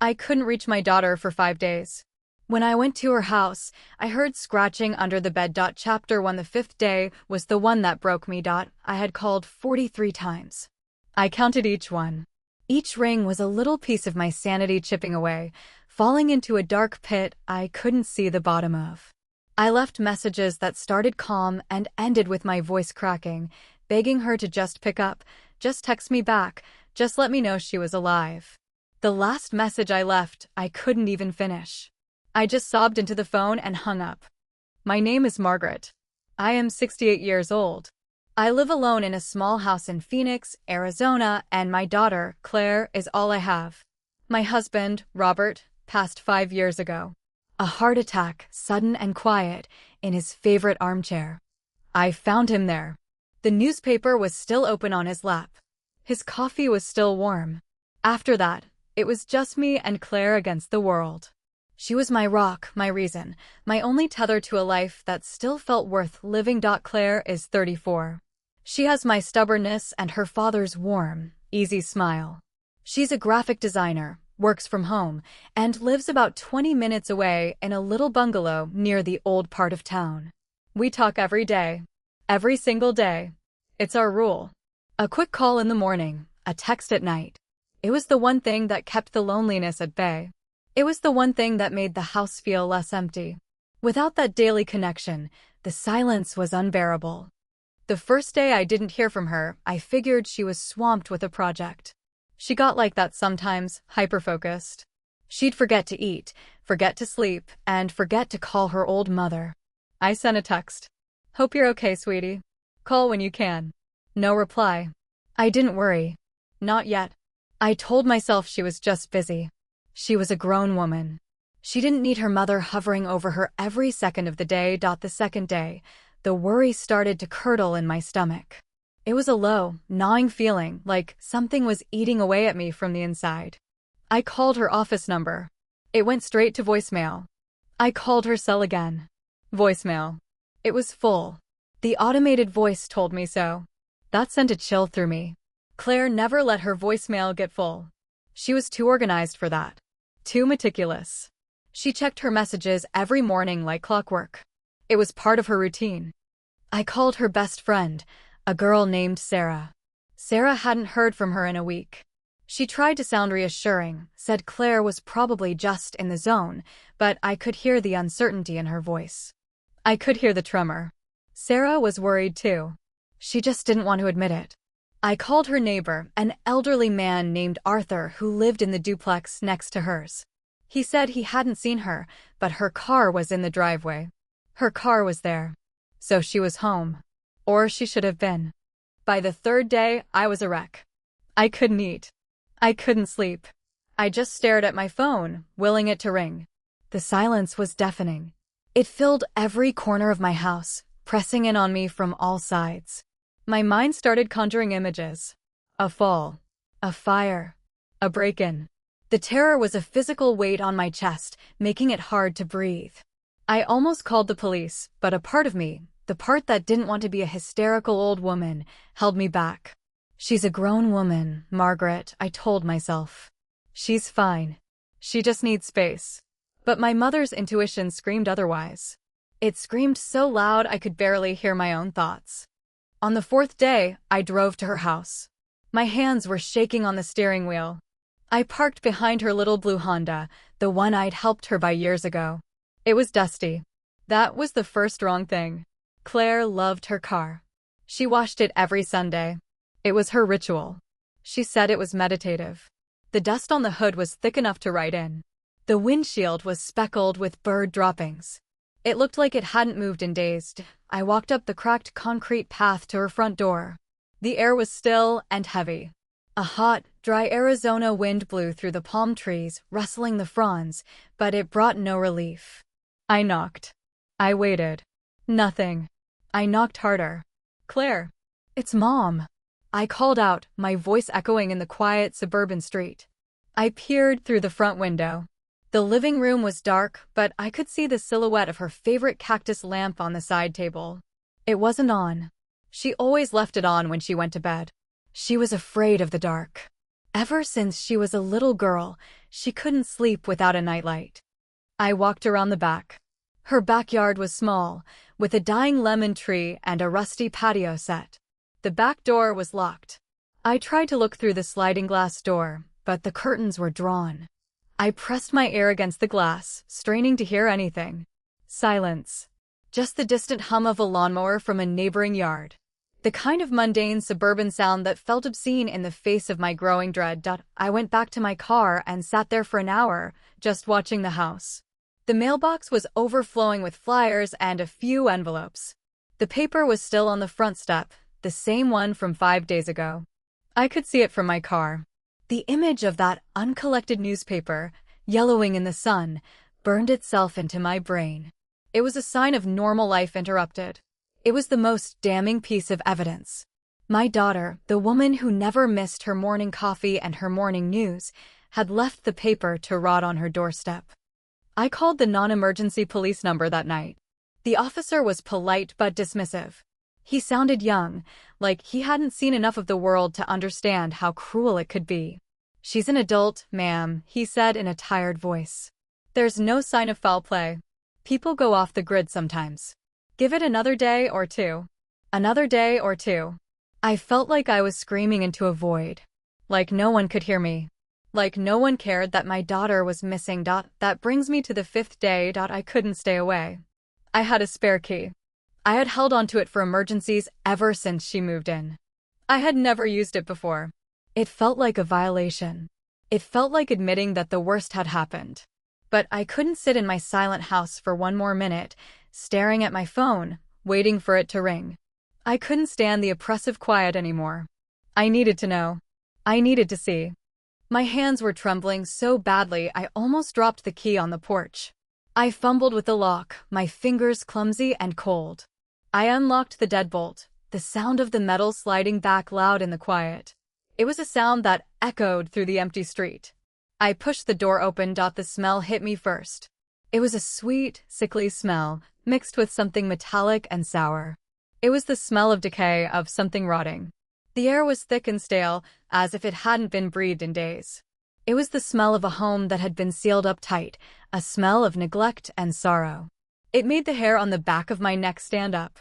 I couldn't reach my daughter for 5 days. When I went to her house, I heard scratching under the bed. Chapter 1. The fifth day was the one that broke me. I had called 43 times. I counted each one. Each ring was a little piece of my sanity chipping away, falling into a dark pit I couldn't see the bottom of. I left messages that started calm and ended with my voice cracking, begging her to just pick up, just text me back, just let me know she was alive. The last message I left, I couldn't even finish. I just sobbed into the phone and hung up. My name is Margaret. I am 68 years old. I live alone in a small house in Phoenix, Arizona, and my daughter, Claire, is all I have. My husband, Robert, passed 5 years ago. A heart attack, sudden and quiet, in his favorite armchair. I found him there. The newspaper was still open on his lap. His coffee was still warm. After that, it was just me and Claire against the world. She was my rock, my reason, my only tether to a life that still felt worth living. Claire is 34. She has my stubbornness and her father's warm, easy smile. She's a graphic designer, works from home, and lives about 20 minutes away in a little bungalow near the old part of town. We talk every day. Every single day. It's our rule. A quick call in the morning, a text at night. It was the one thing that kept the loneliness at bay. It was the one thing that made the house feel less empty. Without that daily connection, the silence was unbearable. The first day I didn't hear from her, I figured she was swamped with a project. She got like that sometimes, hyper-focused. She'd forget to eat, forget to sleep, and forget to call her old mother. I sent a text. Hope you're okay, sweetie. Call when you can. No reply. I didn't worry. Not yet. I told myself she was just busy. She was a grown woman. She didn't need her mother hovering over her every second of the day. The second day, the worry started to curdle in my stomach. It was a low, gnawing feeling, like something was eating away at me from the inside. I called her office number. It went straight to voicemail. I called her cell again. Voicemail. It was full. The automated voice told me so. That sent a chill through me. Claire never let her voicemail get full. She was too organized for that. Too meticulous. She checked her messages every morning like clockwork. It was part of her routine. I called her best friend, a girl named Sarah. Sarah hadn't heard from her in a week. She tried to sound reassuring, said Claire was probably just in the zone, but I could hear the uncertainty in her voice. I could hear the tremor. Sarah was worried too. She just didn't want to admit it. I called her neighbor, an elderly man named Arthur who lived in the duplex next to hers. He said he hadn't seen her, but her car was in the driveway. Her car was there. So she was home. Or she should have been. By the third day, I was a wreck. I couldn't eat. I couldn't sleep. I just stared at my phone, willing it to ring. The silence was deafening. It filled every corner of my house, pressing in on me from all sides. My mind started conjuring images. A fall. A fire. A break-in. The terror was a physical weight on my chest, making it hard to breathe. I almost called the police, but a part of me, the part that didn't want to be a hysterical old woman, held me back. She's a grown woman, Margaret, I told myself. She's fine. She just needs space. But my mother's intuition screamed otherwise. It screamed so loud I could barely hear my own thoughts. On the fourth day, I drove to her house. My hands were shaking on the steering wheel. I parked behind her little blue Honda, the one I'd helped her buy years ago. It was dusty. That was the first wrong thing. Claire loved her car. She washed it every Sunday. It was her ritual. She said it was meditative. The dust on the hood was thick enough to write in. The windshield was speckled with bird droppings. It looked like it hadn't moved in days. I walked up the cracked concrete path to her front door. The air was still and heavy. A hot, dry Arizona wind blew through the palm trees, rustling the fronds, but it brought no relief. I knocked. I waited. Nothing. I knocked harder. Claire. It's Mom. I called out, my voice echoing in the quiet suburban street. I peered through the front window. The living room was dark, but I could see the silhouette of her favorite cactus lamp on the side table. It wasn't on. She always left it on when she went to bed. She was afraid of the dark. Ever since she was a little girl, she couldn't sleep without a nightlight. I walked around the back. Her backyard was small, with a dying lemon tree and a rusty patio set. The back door was locked. I tried to look through the sliding glass door, but the curtains were drawn. I pressed my ear against the glass, straining to hear anything. Silence. Just the distant hum of a lawnmower from a neighboring yard. The kind of mundane suburban sound that felt obscene in the face of my growing dread. I went back to my car and sat there for an hour, just watching the house. The mailbox was overflowing with flyers and a few envelopes. The paper was still on the front step, the same one from 5 days ago. I could see it from my car. The image of that uncollected newspaper, yellowing in the sun, burned itself into my brain. It was a sign of normal life interrupted. It was the most damning piece of evidence. My daughter, the woman who never missed her morning coffee and her morning news, had left the paper to rot on her doorstep. I called the non-emergency police number that night. The officer was polite but dismissive. He sounded young, like he hadn't seen enough of the world to understand how cruel it could be. "She's an adult, ma'am," he said in a tired voice. "There's no sign of foul play. People go off the grid sometimes. Give it another day or two. Another day or two." I felt like I was screaming into a void. Like no one could hear me. Like no one cared that my daughter was missing. That brings me to the 5th day. I couldn't stay away. I had a spare key. I had held onto it for emergencies ever since she moved in. I had never used it before. It felt like a violation. It felt like admitting that the worst had happened. But I couldn't sit in my silent house for one more minute, staring at my phone, waiting for it to ring. I couldn't stand the oppressive quiet anymore. I needed to know. I needed to see. My hands were trembling so badly I almost dropped the key on the porch. I fumbled with the lock, my fingers clumsy and cold. I unlocked the deadbolt, the sound of the metal sliding back loud in the quiet. It was a sound that echoed through the empty street. I pushed the door open. The smell hit me first. It was a sweet, sickly smell, mixed with something metallic and sour. It was the smell of decay, of something rotting. The air was thick and stale, as if it hadn't been breathed in days. It was the smell of a home that had been sealed up tight, a smell of neglect and sorrow. It made the hair on the back of my neck stand up.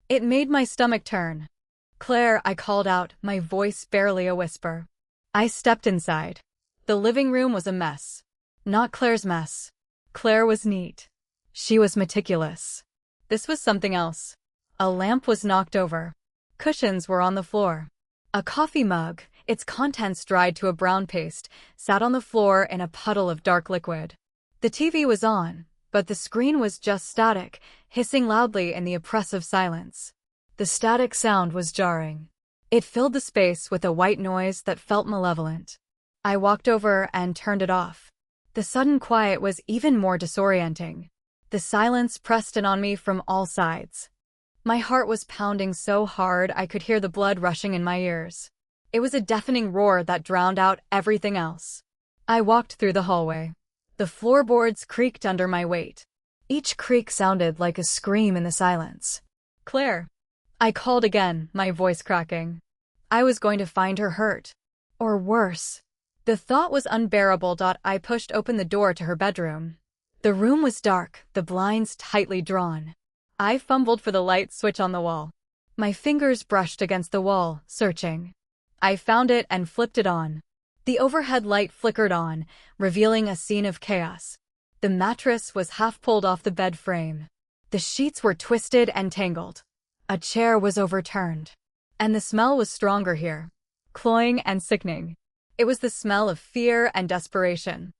It made my stomach turn. "Claire," I called out, my voice barely a whisper. I stepped inside. The living room was a mess. Not Claire's mess. Claire was neat. She was meticulous. This was something else. A lamp was knocked over. Cushions were on the floor. A coffee mug, its contents dried to a brown paste, sat on the floor in a puddle of dark liquid. The TV was on, but the screen was just static, hissing loudly in the oppressive silence. The static sound was jarring. It filled the space with a white noise that felt malevolent. I walked over and turned it off. The sudden quiet was even more disorienting. The silence pressed in on me from all sides. My heart was pounding so hard I could hear the blood rushing in my ears. It was a deafening roar that drowned out everything else. I walked through the hallway. The floorboards creaked under my weight. Each creak sounded like a scream in the silence. "Claire." I called again, my voice cracking. I was going to find her hurt. Or worse. The thought was unbearable. I pushed open the door to her bedroom. The room was dark, the blinds tightly drawn. I fumbled for the light switch on the wall. My fingers brushed against the wall, searching. I found it and flipped it on. The overhead light flickered on, revealing a scene of chaos. The mattress was half pulled off the bed frame. The sheets were twisted and tangled. A chair was overturned. And the smell was stronger here. Cloying and sickening. It was the smell of fear and desperation.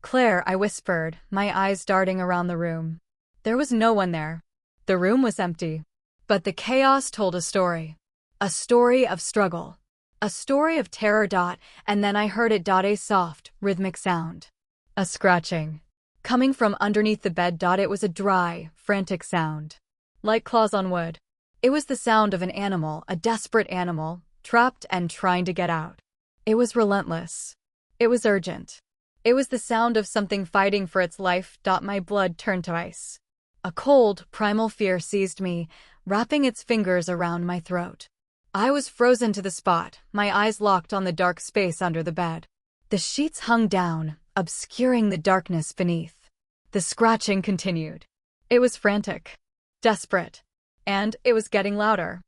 "Claire," I whispered, my eyes darting around the room. There was no one there. The room was empty. But the chaos told a story. A story of struggle. A story of terror. And then I heard it. A soft, rhythmic sound. A scratching. Coming from underneath the bed. It was a dry, frantic sound. Like claws on wood. It was the sound of an animal, a desperate animal, trapped and trying to get out. It was relentless. It was urgent. It was the sound of something fighting for its life. My blood turned to ice. A cold, primal fear seized me, wrapping its fingers around my throat. I was frozen to the spot, my eyes locked on the dark space under the bed. The sheets hung down, obscuring the darkness beneath. The scratching continued. It was frantic, desperate, and it was getting louder.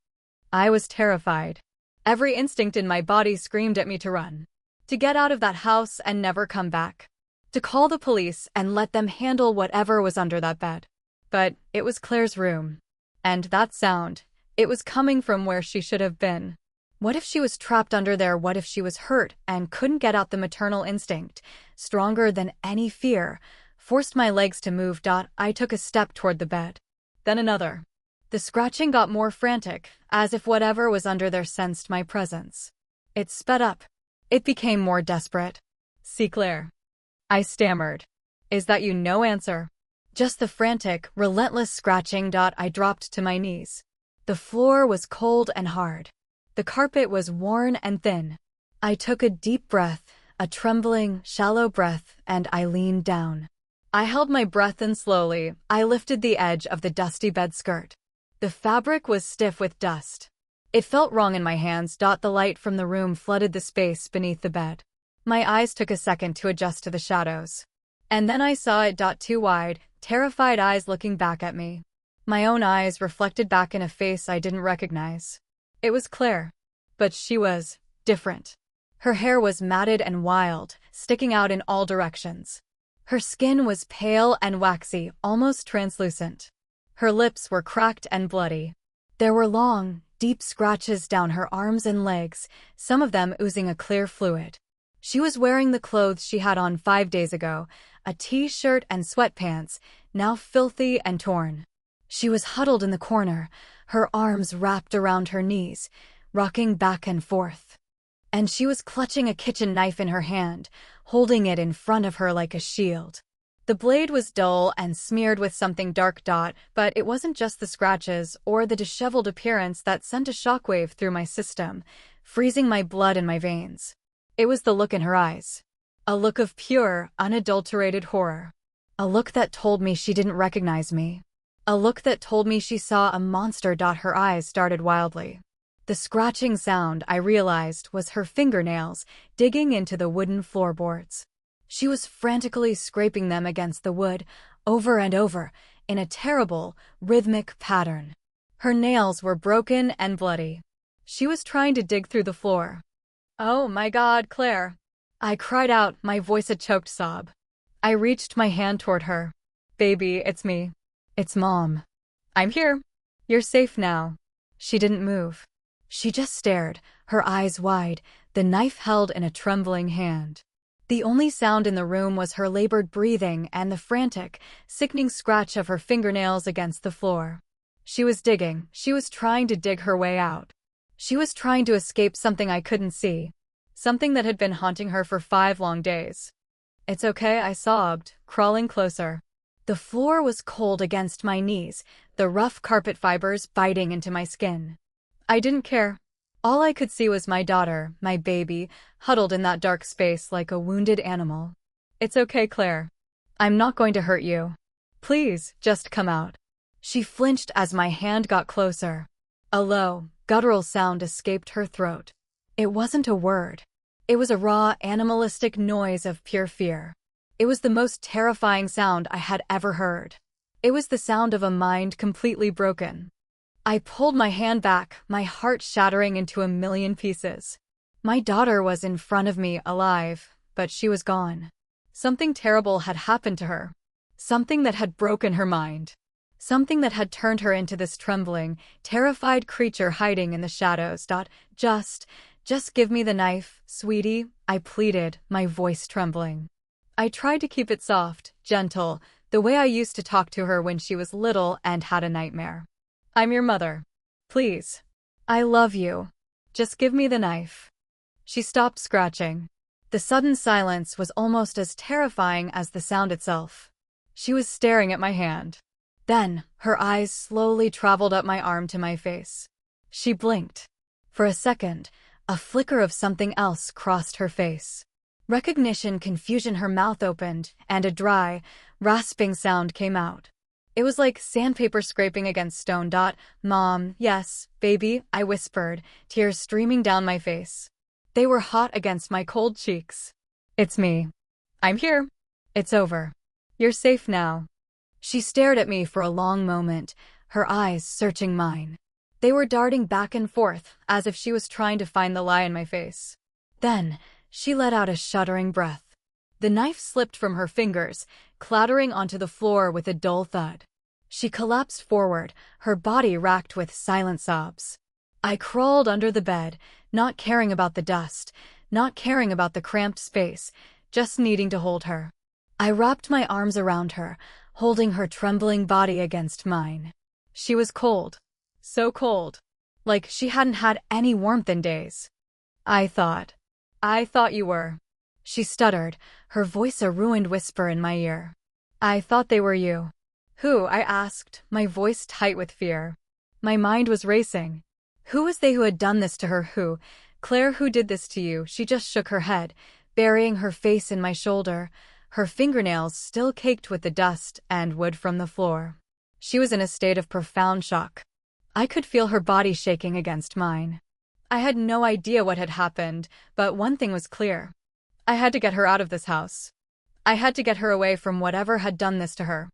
I was terrified. Every instinct in my body screamed at me to run, to get out of that house and never come back, to call the police and let them handle whatever was under that bed. But it was Claire's room, and that sound, it was coming from where she should have been. What if she was trapped under there? What if she was hurt and couldn't get out? The maternal instinct, stronger than any fear, forced my legs to move. I took a step toward the bed. Then another. The scratching got more frantic, as if whatever was under there sensed my presence. It sped up. It became more desperate. "See Claire," I stammered. "Is that you?" No answer. Just the frantic, relentless scratching. I dropped to my knees. The floor was cold and hard. The carpet was worn and thin. I took a deep breath, a trembling, shallow breath, and I leaned down. I held my breath and slowly, I lifted the edge of the dusty bed skirt. The fabric was stiff with dust. It felt wrong in my hands. The light from the room flooded the space beneath the bed. My eyes took a second to adjust to the shadows. And then I saw it. Two wide, terrified eyes looking back at me. My own eyes reflected back in a face I didn't recognize. It was Claire. But she was different. Her hair was matted and wild, sticking out in all directions. Her skin was pale and waxy, almost translucent. Her lips were cracked and bloody. There were long, deep scratches down her arms and legs, some of them oozing a clear fluid. She was wearing the clothes she had on 5 days ago, a t-shirt and sweatpants, now filthy and torn. She was huddled in the corner, her arms wrapped around her knees, rocking back and forth. And she was clutching a kitchen knife in her hand, holding it in front of her like a shield. The blade was dull and smeared with something dark. But it wasn't just the scratches or the disheveled appearance that sent a shockwave through my system, freezing my blood in my veins. It was the look in her eyes. A look of pure, unadulterated horror. A look that told me she didn't recognize me. A look that told me she saw a monster. Her eyes started wildly. The scratching sound, I realized, was her fingernails digging into the wooden floorboards. She was frantically scraping them against the wood, over and over, in a terrible, rhythmic pattern. Her nails were broken and bloody. She was trying to dig through the floor. "Oh my God, Claire!" I cried out, my voice a choked sob. I reached my hand toward her. "Baby, it's me. It's Mom. I'm here. You're safe now." She didn't move. She just stared, her eyes wide, the knife held in a trembling hand. The only sound in the room was her labored breathing and the frantic, sickening scratch of her fingernails against the floor. She was digging. She was trying to dig her way out. She was trying to escape something I couldn't see. Something that had been haunting her for 5 long days. "It's okay," I sobbed, crawling closer. The floor was cold against my knees, the rough carpet fibers biting into my skin. I didn't care. All I could see was my daughter, my baby, huddled in that dark space like a wounded animal. "It's okay, Claire. I'm not going to hurt you. Please, just come out." She flinched as my hand got closer. A low, guttural sound escaped her throat. It wasn't a word. It was a raw, animalistic noise of pure fear. It was the most terrifying sound I had ever heard. It was the sound of a mind completely broken. I pulled my hand back, my heart shattering into a million pieces. My daughter was in front of me, alive, but she was gone. Something terrible had happened to her. Something that had broken her mind. Something that had turned her into this trembling, terrified creature hiding in the shadows. Just give me the knife, sweetie," I pleaded, my voice trembling. I tried to keep it soft, gentle, the way I used to talk to her when she was little and had a nightmare. "I'm your mother. Please. I love you. Just give me the knife." She stopped scratching. The sudden silence was almost as terrifying as the sound itself. She was staring at my hand. Then, her eyes slowly traveled up my arm to my face. She blinked. For a second, a flicker of something else crossed her face. Recognition, confusion. Her mouth opened, and a dry, rasping sound came out. It was like sandpaper scraping against stone. Mom, yes, baby, I whispered, tears streaming down my face. They were hot against my cold cheeks. It's me. I'm here. It's over. You're safe now. She stared at me for a long moment, her eyes searching mine. They were darting back and forth, as if she was trying to find the lie in my face. Then, she let out a shuddering breath. The knife slipped from her fingers, clattering onto the floor with a dull thud. She collapsed forward, her body racked with silent sobs. I crawled under the bed, not caring about the dust, not caring about the cramped space, just needing to hold her. I wrapped my arms around her, holding her trembling body against mine. She was cold. So cold. Like she hadn't had any warmth in days. I thought you were. She stuttered, her voice a ruined whisper in my ear. I thought they were you. Who? I asked, my voice tight with fear. My mind was racing. Who was they who had done this to her? Who? Claire, who did this to you? She just shook her head, burying her face in my shoulder, her fingernails still caked with the dust and wood from the floor. She was in a state of profound shock. I could feel her body shaking against mine. I had no idea what had happened, but one thing was clear. I had to get her out of this house. I had to get her away from whatever had done this to her.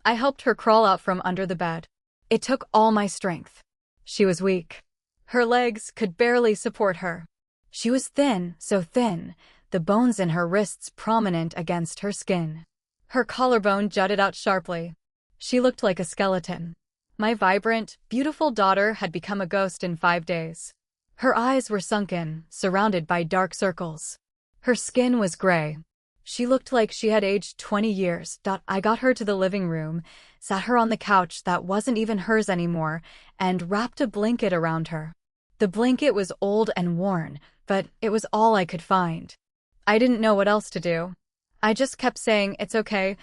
I helped her crawl out from under the bed. It took all my strength. She was weak. Her legs could barely support her. She was thin, so thin, the bones in her wrists prominent against her skin. Her collarbone jutted out sharply. She looked like a skeleton. My vibrant, beautiful daughter had become a ghost in 5 days. Her eyes were sunken, surrounded by dark circles. Her skin was gray. She looked like she had aged 20 years. I got her to the living room, sat her on the couch that wasn't even hers anymore, and wrapped a blanket around her. The blanket was old and worn, but it was all I could find. I didn't know what else to do. I just kept saying, it's okay,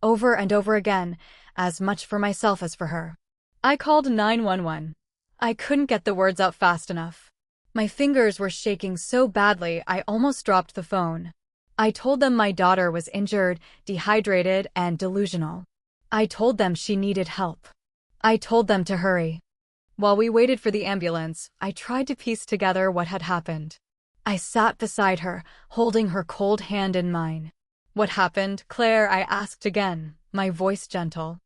over and over again, as much for myself as for her. I called 911. I couldn't get the words out fast enough. My fingers were shaking so badly I almost dropped the phone. I told them my daughter was injured, dehydrated, and delusional. I told them she needed help. I told them to hurry. While we waited for the ambulance, I tried to piece together what had happened. I sat beside her, holding her cold hand in mine. What happened, Claire? I asked again, my voice gentle.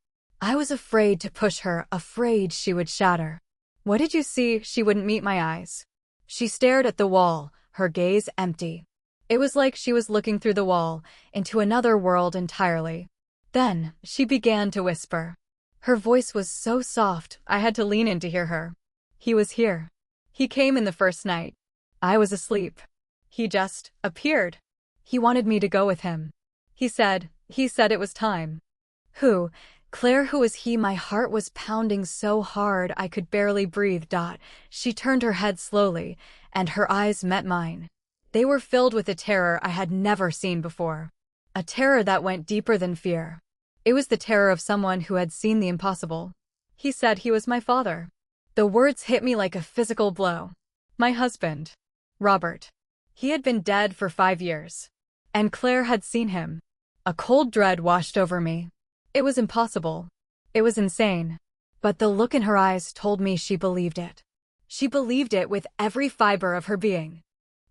I was afraid to push her, afraid she would shatter. What did you see? She wouldn't meet my eyes. She stared at the wall, her gaze empty. It was like she was looking through the wall, into another world entirely. Then, she began to whisper. Her voice was so soft, I had to lean in to hear her. He was here. He came in the first night. I was asleep. He just appeared. He wanted me to go with him. He said it was time. Who? Claire, who was he? My heart was pounding so hard I could barely breathe. She turned her head slowly, and her eyes met mine. They were filled with a terror I had never seen before. A terror that went deeper than fear. It was the terror of someone who had seen the impossible. He said he was my father. The words hit me like a physical blow. My husband. Robert. He had been dead for 5 years. And Claire had seen him. A cold dread washed over me. It was impossible. It was insane. But the look in her eyes told me she believed it. She believed it with every fiber of her being.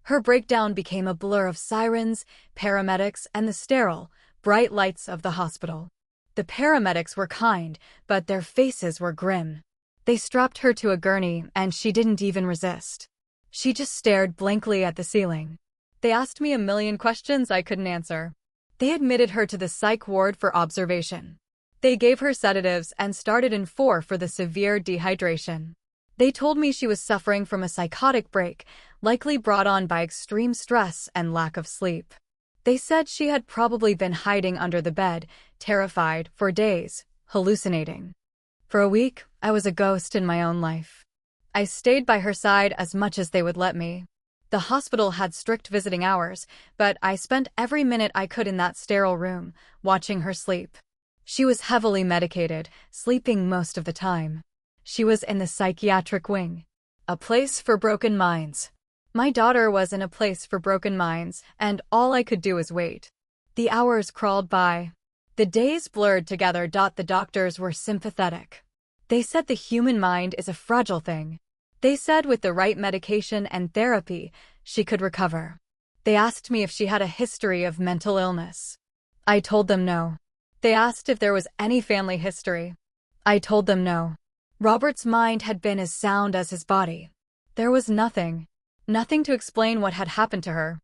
Her breakdown became a blur of sirens, paramedics, and the sterile, bright lights of the hospital. The paramedics were kind, but their faces were grim. They strapped her to a gurney, and she didn't even resist. She just stared blankly at the ceiling. They asked me a million questions I couldn't answer. They admitted her to the psych ward for observation. They gave her sedatives and started in 4 for the severe dehydration. They told me she was suffering from a psychotic break, likely brought on by extreme stress and lack of sleep. They said she had probably been hiding under the bed, terrified, for days, hallucinating. For a week, I was a ghost in my own life. I stayed by her side as much as they would let me. The hospital had strict visiting hours, but I spent every minute I could in that sterile room, watching her sleep. She was heavily medicated, sleeping most of the time. She was in the psychiatric wing. A place for broken minds. My daughter was in a place for broken minds, and all I could do was wait. The hours crawled by. The days blurred together. The doctors were sympathetic. They said the human mind is a fragile thing. They said with the right medication and therapy, she could recover. They asked me if she had a history of mental illness. I told them no. They asked if there was any family history. I told them no. Robert's mind had been as sound as his body. There was nothing to explain what had happened to her.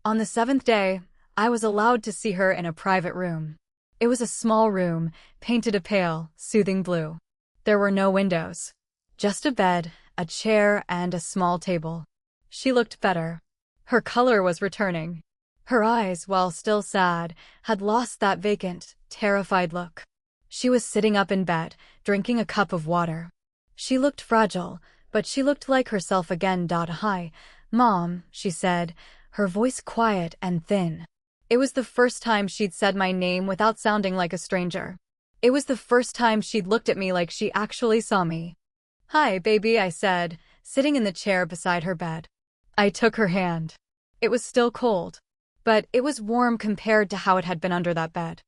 On the 7th day, I was allowed to see her in a private room. It was a small room, painted a pale, soothing blue. There were no windows. Just a bed, a chair, and a small table. She looked better. Her color was returning. Her eyes, while still sad, had lost that vacant, terrified look. She was sitting up in bed, drinking a cup of water. She looked fragile, but she looked like herself again. "Hi, Mom," she said, her voice quiet and thin. It was the first time she'd said my name without sounding like a stranger. It was the first time she'd looked at me like she actually saw me. "Hi, baby," I said, sitting in the chair beside her bed. I took her hand. It was still cold, but it was warm compared to how it had been under that bed.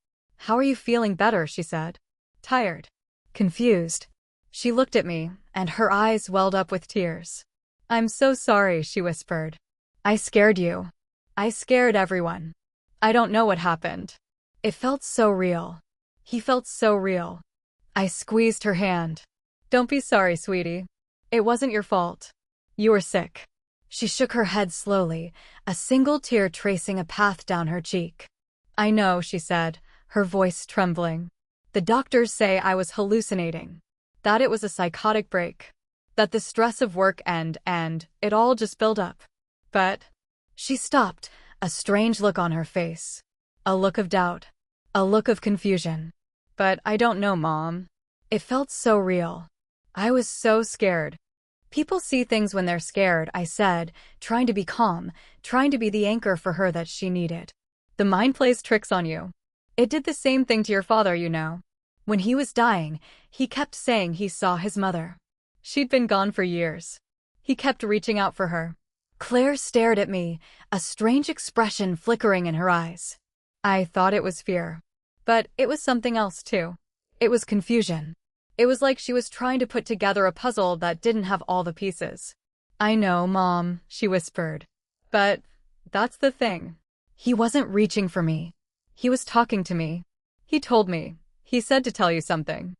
"How are you feeling?" "Better," she said. "Tired." "Confused." She looked at me, and her eyes welled up with tears. "I'm so sorry," she whispered. "I scared you. I scared everyone. I don't know what happened." It felt so real. He felt so real. I squeezed her hand. "Don't be sorry, sweetie. It wasn't your fault. You were sick." She shook her head slowly, a single tear tracing a path down her cheek. "I know," she said, her voice trembling. "The doctors say I was hallucinating. That it was a psychotic break. That the stress of work and it all just built up. But..." She stopped, a strange look on her face. A look of doubt. A look of confusion. "But I don't know, Mom." It felt so real. I was so scared. "People see things when they're scared," I said, trying to be calm, trying to be the anchor for her that she needed. "The mind plays tricks on you. It did the same thing to your father, you know. When he was dying, he kept saying he saw his mother. She'd been gone for years. He kept reaching out for her." Claire stared at me, a strange expression flickering in her eyes. I thought it was fear. But it was something else too. It was confusion. It was like she was trying to put together a puzzle that didn't have all the pieces. "I know, Mom," she whispered. "But that's the thing. He wasn't reaching for me. He was talking to me. He told me. He said to tell you something."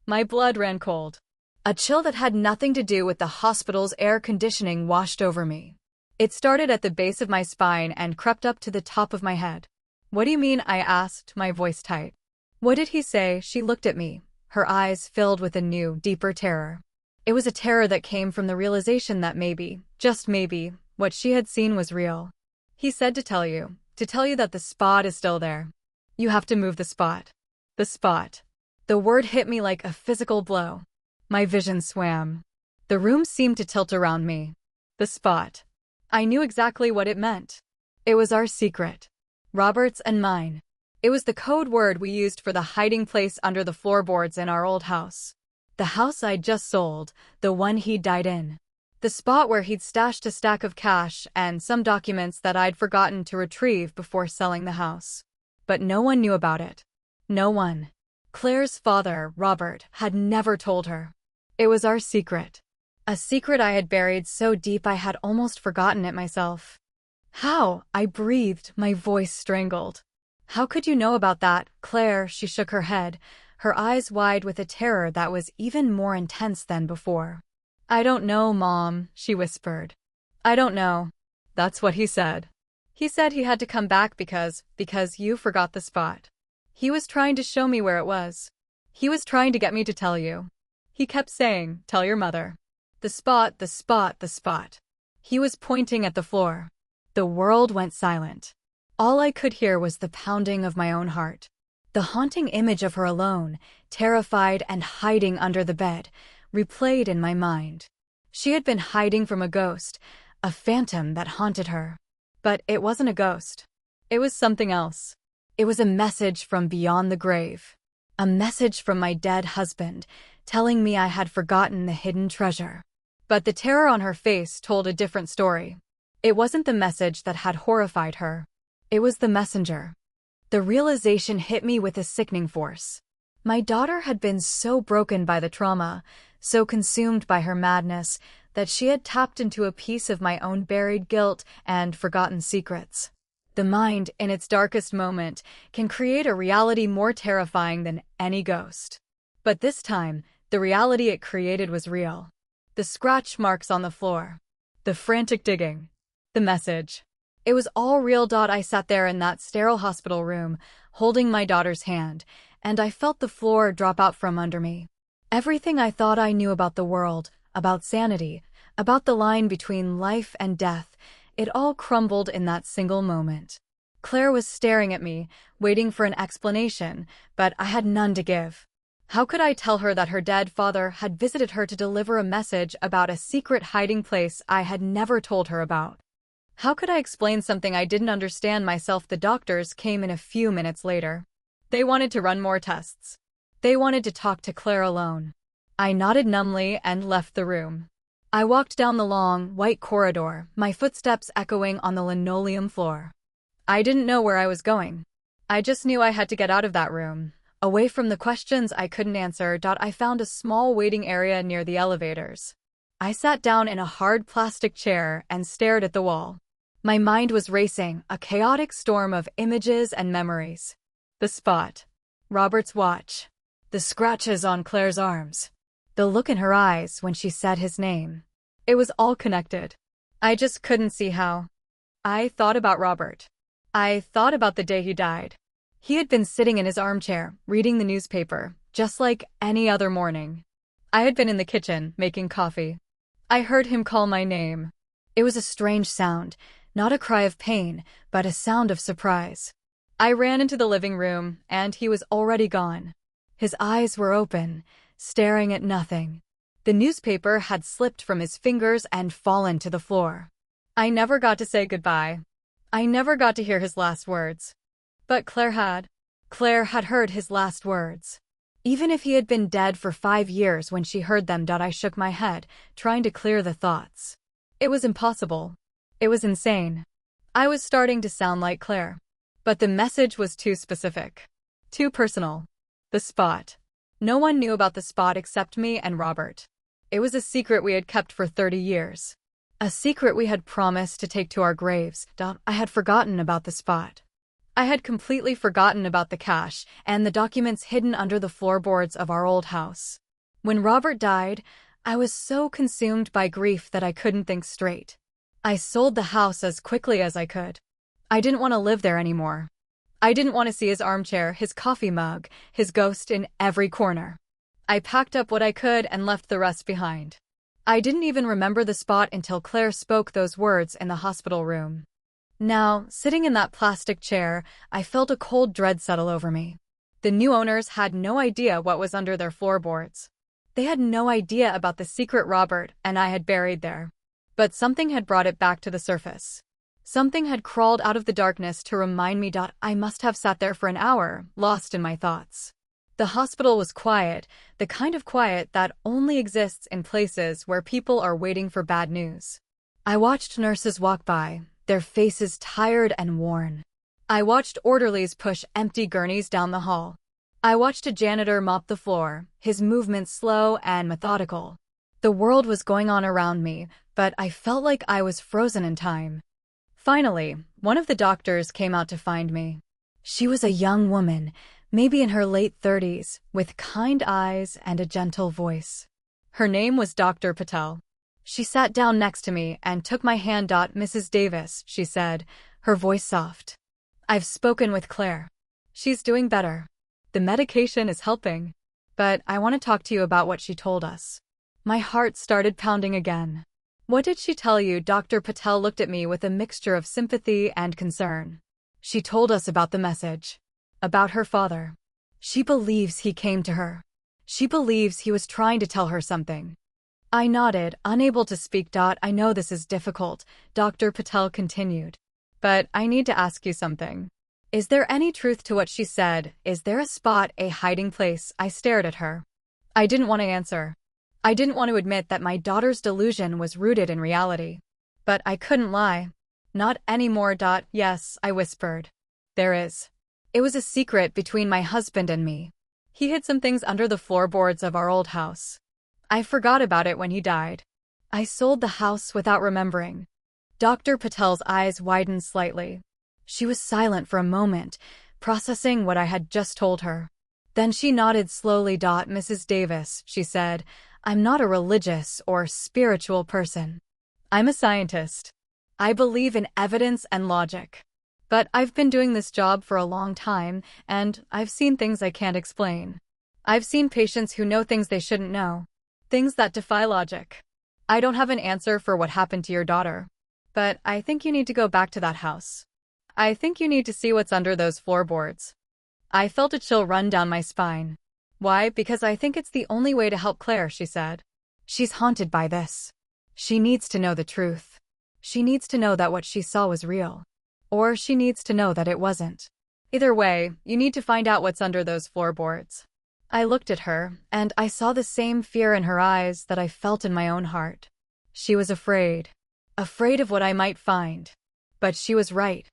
My blood ran cold. A chill that had nothing to do with the hospital's air conditioning washed over me. It started at the base of my spine and crept up to the top of my head. "What do you mean?" I asked, my voice tight. "What did he say?" She looked at me, her eyes filled with a new, deeper terror. It was a terror that came from the realization that maybe, just maybe, what she had seen was real. "He said to tell you that the spot is still there. You have to move the spot." The spot. The word hit me like a physical blow. My vision swam. The room seemed to tilt around me. The spot. I knew exactly what it meant. It was our secret. Robert's and mine. It was the code word we used for the hiding place under the floorboards in our old house. The house I'd just sold, the one he'd died in. The spot where he'd stashed a stack of cash and some documents that I'd forgotten to retrieve before selling the house. But no one knew about it. No one. Claire's father, Robert, had never told her. It was our secret. A secret I had buried so deep I had almost forgotten it myself. "How?" I breathed, my voice strangled. "How could you know about that, Claire?" She shook her head, her eyes wide with a terror that was even more intense than before. "I don't know, Mom," she whispered. "I don't know." "That's what he said. He said he had to come back because you forgot the spot. He was trying to show me where it was. He was trying to get me to tell you. He kept saying, 'Tell your mother.' The spot, the spot, the spot." He was pointing at the floor. The world went silent. All I could hear was the pounding of my own heart. The haunting image of her alone, terrified and hiding under the bed, replayed in my mind. She had been hiding from a ghost, a phantom that haunted her. But it wasn't a ghost. It was something else. It was a message from beyond the grave. A message from my dead husband, telling me I had forgotten the hidden treasure. But the terror on her face told a different story. It wasn't the message that had horrified her. It was the messenger. The realization hit me with a sickening force. My daughter had been so broken by the trauma, so consumed by her madness, that she had tapped into a piece of my own buried guilt and forgotten secrets. The mind, in its darkest moment, can create a reality more terrifying than any ghost. But this time, the reality it created was real. The scratch marks on the floor. The frantic digging. The message. It was all real. I sat there in that sterile hospital room, holding my daughter's hand, and I felt the floor drop out from under me. Everything I thought I knew about the world, about sanity, about the line between life and death, it all crumbled in that single moment. Claire was staring at me, waiting for an explanation, but I had none to give. How could I tell her that her dead father had visited her to deliver a message about a secret hiding place I had never told her about? How could I explain something I didn't understand myself? The doctors came in a few minutes later. They wanted to run more tests. They wanted to talk to Claire alone. I nodded numbly and left the room. I walked down the long, white corridor, my footsteps echoing on the linoleum floor. I didn't know where I was going. I just knew I had to get out of that room, away from the questions I couldn't answer. I found a small waiting area near the elevators. I sat down in a hard plastic chair and stared at the wall. My mind was racing, a chaotic storm of images and memories. The spot. Robert's watch. The scratches on Claire's arms. The look in her eyes when she said his name. It was all connected. I just couldn't see how. I thought about Robert. I thought about the day he died. He had been sitting in his armchair, reading the newspaper, just like any other morning. I had been in the kitchen, making coffee. I heard him call my name. It was a strange sound, not a cry of pain, but a sound of surprise. I ran into the living room, and he was already gone. His eyes were open, staring at nothing. The newspaper had slipped from his fingers and fallen to the floor. I never got to say goodbye. I never got to hear his last words. But Claire had. Claire had heard his last words. Even if he had been dead for 5 years when she heard them. I shook my head, trying to clear the thoughts. It was impossible. It was insane. I was starting to sound like Claire. But the message was too specific. Too personal. The spot. No one knew about the spot except me and Robert. It was a secret we had kept for 30 years. A secret we had promised to take to our graves. I had forgotten about the spot. I had completely forgotten about the cash and the documents hidden under the floorboards of our old house. When Robert died, I was so consumed by grief that I couldn't think straight. I sold the house as quickly as I could. I didn't want to live there anymore. I didn't want to see his armchair, his coffee mug, his ghost in every corner. I packed up what I could and left the rest behind. I didn't even remember the spot until Claire spoke those words in the hospital room. Now, sitting in that plastic chair, I felt a cold dread settle over me. The new owners had no idea what was under their floorboards. They had no idea about the secret Robert and I had buried there. But something had brought it back to the surface. Something had crawled out of the darkness to remind me. I must have sat there for an hour, lost in my thoughts. The hospital was quiet, the kind of quiet that only exists in places where people are waiting for bad news. I watched nurses walk by, their faces tired and worn. I watched orderlies push empty gurneys down the hall. I watched a janitor mop the floor, his movements slow and methodical. The world was going on around me, but I felt like I was frozen in time. Finally, one of the doctors came out to find me. She was a young woman, maybe in her late 30s, with kind eyes and a gentle voice. Her name was Dr. Patel. She sat down next to me and took my hand. "Mrs. Davis," she said, her voice soft. "I've spoken with Claire. She's doing better. The medication is helping. But I want to talk to you about what she told us." My heart started pounding again. "What did she tell you?" Dr. Patel looked at me with a mixture of sympathy and concern. "She told us about the message. About her father. She believes he came to her. She believes he was trying to tell her something." I nodded, unable to speak. "I know this is difficult," Dr. Patel continued. "But I need to ask you something. Is there any truth to what she said? Is there a spot, a hiding place?" I stared at her. I didn't want to answer. I didn't want to admit that my daughter's delusion was rooted in reality. But I couldn't lie. Not anymore. "Yes," I whispered. "There is. It was a secret between my husband and me. He hid some things under the floorboards of our old house. I forgot about it when he died. I sold the house without remembering. Dr. Patel's eyes widened slightly. She was silent for a moment, processing what I had just told her. Then she nodded slowly. Mrs. Davis, she said, I'm not a religious or spiritual person. I'm a scientist. I believe in evidence and logic. But I've been doing this job for a long time, and I've seen things I can't explain. I've seen patients who know things they shouldn't know. Things that defy logic. I don't have an answer for what happened to your daughter. But I think you need to go back to that house. I think you need to see what's under those floorboards. I felt a chill run down my spine. Why? Because I think it's the only way to help Claire, she said. She's haunted by this. She needs to know the truth. She needs to know that what she saw was real. Or she needs to know that it wasn't. Either way, you need to find out what's under those floorboards. I looked at her, and I saw the same fear in her eyes that I felt in my own heart. She was afraid. Afraid of what I might find. But she was right.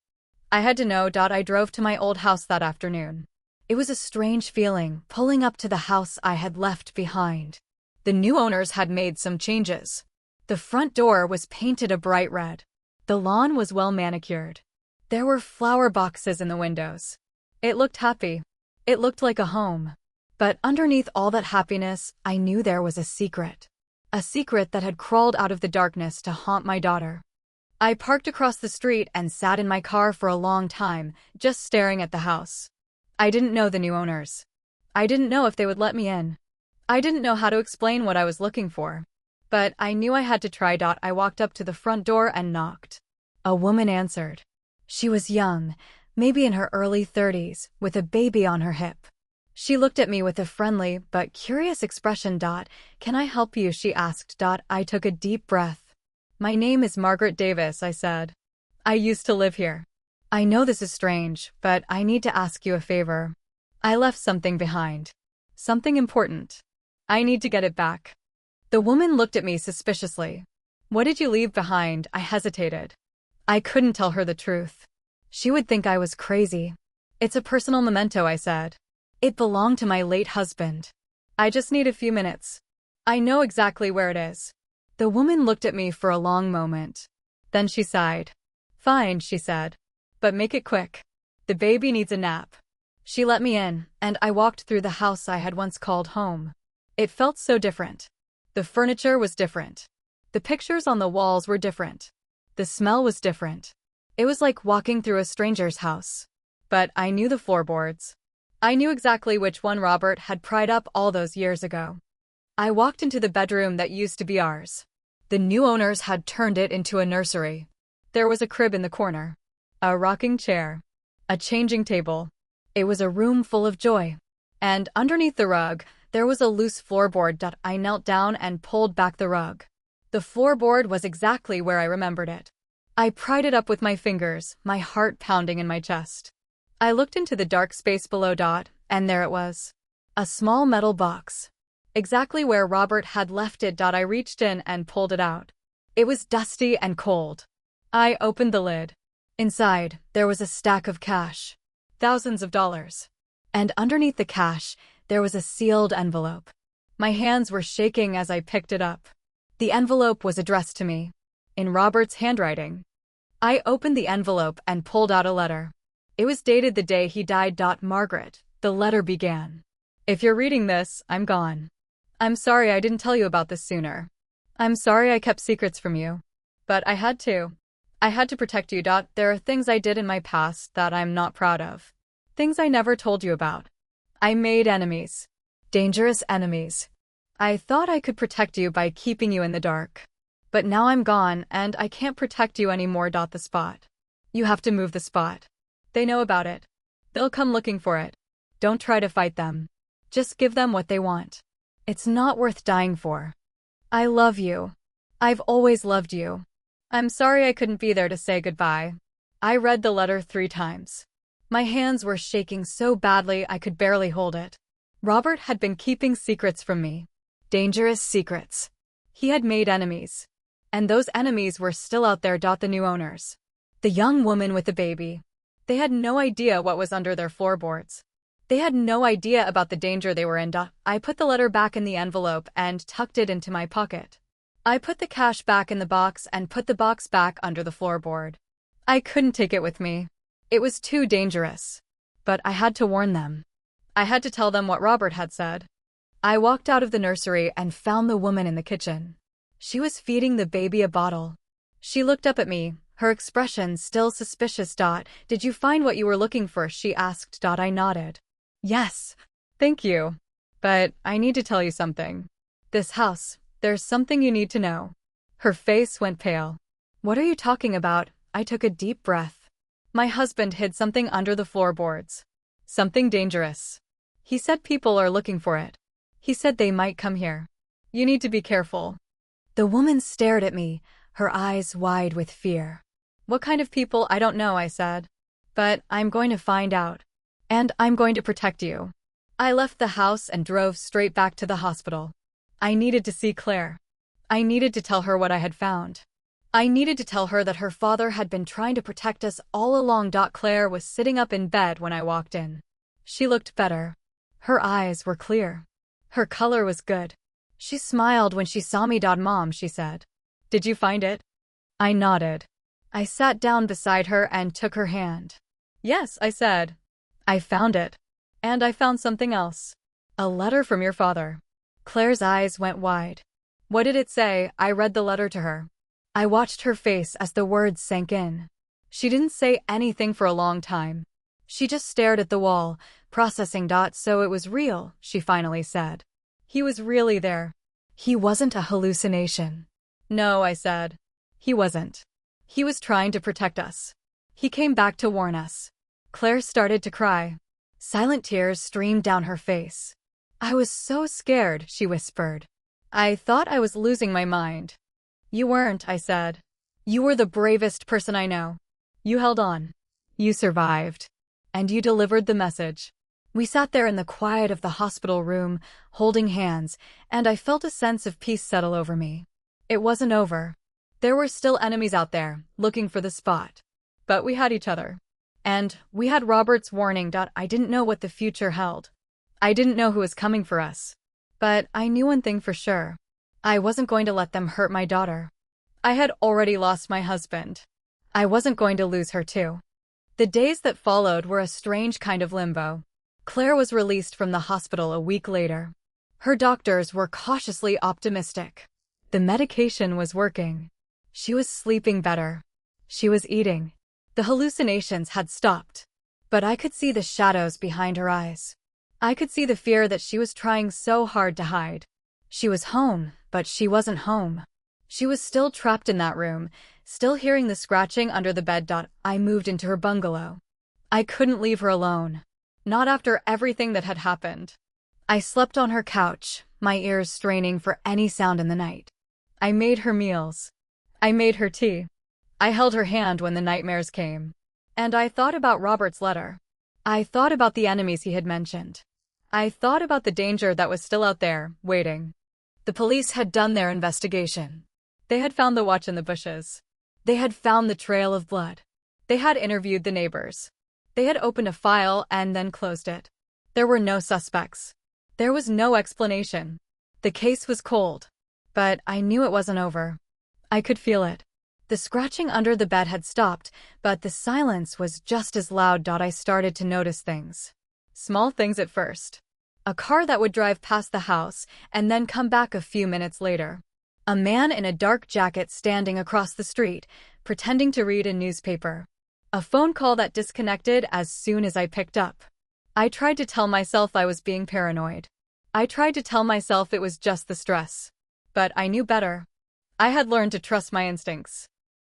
I had to know. I drove to my old house that afternoon. It was a strange feeling, pulling up to the house I had left behind. The new owners had made some changes. The front door was painted a bright red. The lawn was well manicured. There were flower boxes in the windows. It looked happy. It looked like a home. But underneath all that happiness, I knew there was a secret. A secret that had crawled out of the darkness to haunt my daughter. I parked across the street and sat in my car for a long time, just staring at the house. I didn't know the new owners. I didn't know if they would let me in. I didn't know how to explain what I was looking for. But I knew I had to try. I walked up to the front door and knocked. A woman answered. She was young, maybe in her early 30s, with a baby on her hip. She looked at me with a friendly but curious expression. Can I help you? She asked. I took a deep breath. My name is Margaret Davis, I said. I used to live here. I know this is strange, but I need to ask you a favor. I left something behind. Something important. I need to get it back. The woman looked at me suspiciously. What did you leave behind? I hesitated. I couldn't tell her the truth. She would think I was crazy. It's a personal memento, I said. It belonged to my late husband. I just need a few minutes. I know exactly where it is. The woman looked at me for a long moment. Then she sighed. Fine, she said. But make it quick. The baby needs a nap. She let me in, and I walked through the house I had once called home. It felt so different. The furniture was different. The pictures on the walls were different. The smell was different. It was like walking through a stranger's house. But I knew the floorboards. I knew exactly which one Robert had pried up all those years ago. I walked into the bedroom that used to be ours. The new owners had turned it into a nursery. There was a crib in the corner. A rocking chair. A changing table. It was a room full of joy. And underneath the rug, there was a loose floorboard. I knelt down and pulled back the rug. The floorboard was exactly where I remembered it. I pried it up with my fingers, my heart pounding in my chest. I looked into the dark space below. And there it was. A small metal box. Exactly where Robert had left it. I reached in and pulled it out. It was dusty and cold. I opened the lid. Inside, there was a stack of cash. Thousands of dollars. And underneath the cash, there was a sealed envelope. My hands were shaking as I picked it up. The envelope was addressed to me. In Robert's handwriting. I opened the envelope and pulled out a letter. It was dated the day he died. Margaret, the letter began. If you're reading this, I'm gone. I'm sorry I didn't tell you about this sooner. I'm sorry I kept secrets from you. But I had to. I had to protect you. There are things I did in my past that I'm not proud of. Things I never told you about. I made enemies. Dangerous enemies. I thought I could protect you by keeping you in the dark. But now I'm gone, and I can't protect you anymore. The spot. You have to move the spot. They know about it. They'll come looking for it. Don't try to fight them. Just give them what they want. It's not worth dying for. I love you. I've always loved you. I'm sorry I couldn't be there to say goodbye. I read the letter 3 times. My hands were shaking so badly I could barely hold it. Robert had been keeping secrets from me. Dangerous secrets. He had made enemies. And those enemies were still out there. The new owners. The young woman with the baby. They had no idea what was under their floorboards. They had no idea about the danger they were in. I put the letter back in the envelope and tucked it into my pocket. I put the cash back in the box and put the box back under the floorboard. I couldn't take it with me. It was too dangerous. But I had to warn them. I had to tell them what Robert had said. I walked out of the nursery and found the woman in the kitchen. She was feeding the baby a bottle. She looked up at me, her expression still suspicious. Did you find what you were looking for? She asked. I nodded. Yes. Thank you. But I need to tell you something. This house, there's something you need to know. Her face went pale. What are you talking about? I took a deep breath. My husband hid something under the floorboards. Something dangerous. He said people are looking for it. He said they might come here. You need to be careful. The woman stared at me, her eyes wide with fear. What kind of people? I don't know, I said. But I'm going to find out. And I'm going to protect you. I left the house and drove straight back to the hospital. I needed to see Claire. I needed to tell her what I had found. I needed to tell her that her father had been trying to protect us all along. Claire was sitting up in bed when I walked in. She looked better. Her eyes were clear. Her color was good. She smiled when she saw me. Mom, she said. Did you find it? I nodded. I sat down beside her and took her hand. Yes, I said. I found it. And I found something else. A letter from your father. Claire's eyes went wide. What did it say? I read the letter to her. I watched her face as the words sank in. She didn't say anything for a long time. She just stared at the wall, processing. So it was real, she finally said. He was really there. He wasn't a hallucination. No, I said. He wasn't. He was trying to protect us. He came back to warn us. Claire started to cry. Silent tears streamed down her face. I was so scared, she whispered. I thought I was losing my mind. You weren't, I said. You were the bravest person I know. You held on. You survived. And you delivered the message. We sat there in the quiet of the hospital room, holding hands, and I felt a sense of peace settle over me. It wasn't over. There were still enemies out there, looking for the spot. But we had each other. And we had Robert's warning. I didn't know what the future held. I didn't know who was coming for us. But I knew one thing for sure. I wasn't going to let them hurt my daughter. I had already lost my husband. I wasn't going to lose her too. The days that followed were a strange kind of limbo. Claire was released from the hospital a week later. Her doctors were cautiously optimistic. The medication was working. She was sleeping better. She was eating. The hallucinations had stopped. But I could see the shadows behind her eyes. I could see the fear that she was trying so hard to hide. She was home, but she wasn't home. She was still trapped in that room, still hearing the scratching under the bed. I moved into her bungalow. I couldn't leave her alone. Not after everything that had happened. I slept on her couch, my ears straining for any sound in the night. I made her meals. I made her tea. I held her hand when the nightmares came. And I thought about Robert's letter. I thought about the enemies he had mentioned. I thought about the danger that was still out there, waiting. The police had done their investigation. They had found the watch in the bushes. They had found the trail of blood. They had interviewed the neighbors. They had opened a file and then closed it. There were no suspects. There was no explanation. The case was cold. But I knew it wasn't over. I could feel it. The scratching under the bed had stopped, but the silence was just as loud. I started to notice things. Small things at first. A car that would drive past the house and then come back a few minutes later. A man in a dark jacket standing across the street, pretending to read a newspaper. A phone call that disconnected as soon as I picked up. I tried to tell myself I was being paranoid. I tried to tell myself it was just the stress. But I knew better. I had learned to trust my instincts.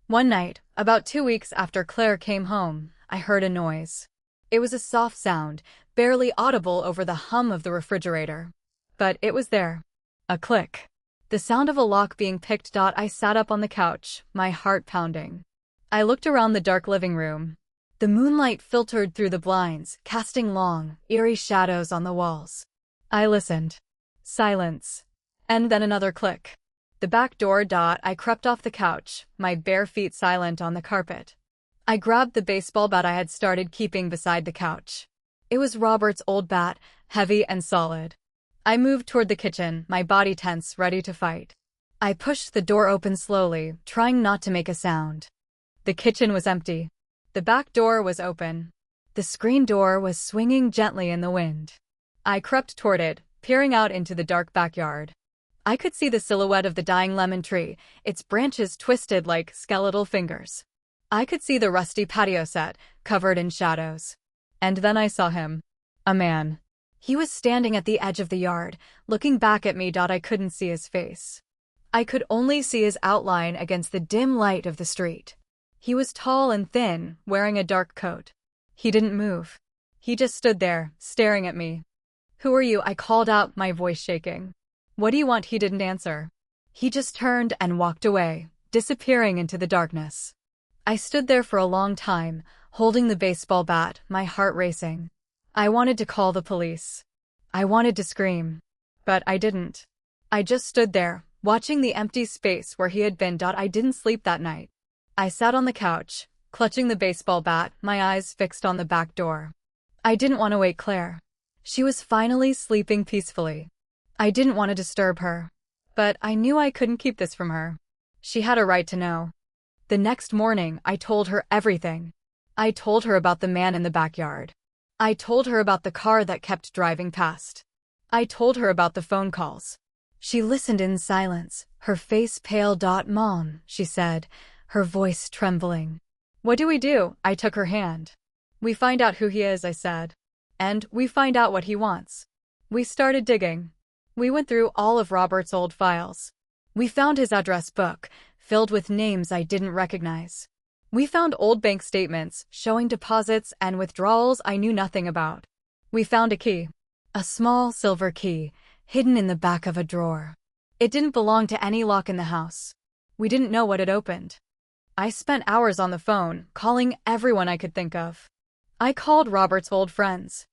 One night, about 2 weeks after Claire came home, I heard a noise. It was a soft sound, barely audible over the hum of the refrigerator. But it was there. A click. The sound of a lock being picked. I sat up on the couch, my heart pounding. I looked around the dark living room. The moonlight filtered through the blinds, casting long, eerie shadows on the walls. I listened. Silence. And then another click. The back door. I crept off the couch, my bare feet silent on the carpet. I grabbed the baseball bat I had started keeping beside the couch. It was Robert's old bat, heavy and solid. I moved toward the kitchen, my body tense, ready to fight. I pushed the door open slowly, trying not to make a sound. The kitchen was empty. The back door was open. The screen door was swinging gently in the wind. I crept toward it, peering out into the dark backyard. I could see the silhouette of the dying lemon tree, its branches twisted like skeletal fingers. I could see the rusty patio set, covered in shadows. And then I saw him. A man. He was standing at the edge of the yard, looking back at me. I couldn't see his face. I could only see his outline against the dim light of the street. He was tall and thin, wearing a dark coat. He didn't move. He just stood there, staring at me. "Who are you?" I called out, my voice shaking. "What do you want?" He didn't answer. He just turned and walked away, disappearing into the darkness. I stood there for a long time, holding the baseball bat, my heart racing. I wanted to call the police. I wanted to scream. But I didn't. I just stood there, watching the empty space where he had been. I didn't sleep that night. I sat on the couch, clutching the baseball bat, my eyes fixed on the back door. I didn't want to wake Claire. She was finally sleeping peacefully. I didn't want to disturb her. But I knew I couldn't keep this from her. She had a right to know. The next morning, I told her everything. I told her about the man in the backyard. I told her about the car that kept driving past. I told her about the phone calls. She listened in silence, her face pale. "Mom," she said, her voice trembling. "What do we do?" I took her hand. "We find out who he is," I said. "And we find out what he wants." We started digging. We went through all of Robert's old files. We found his address book, filled with names I didn't recognize. We found old bank statements showing deposits and withdrawals I knew nothing about. We found a key. A small silver key, hidden in the back of a drawer. It didn't belong to any lock in the house. We didn't know what it opened. I spent hours on the phone, calling everyone I could think of. I called Robert's old friends.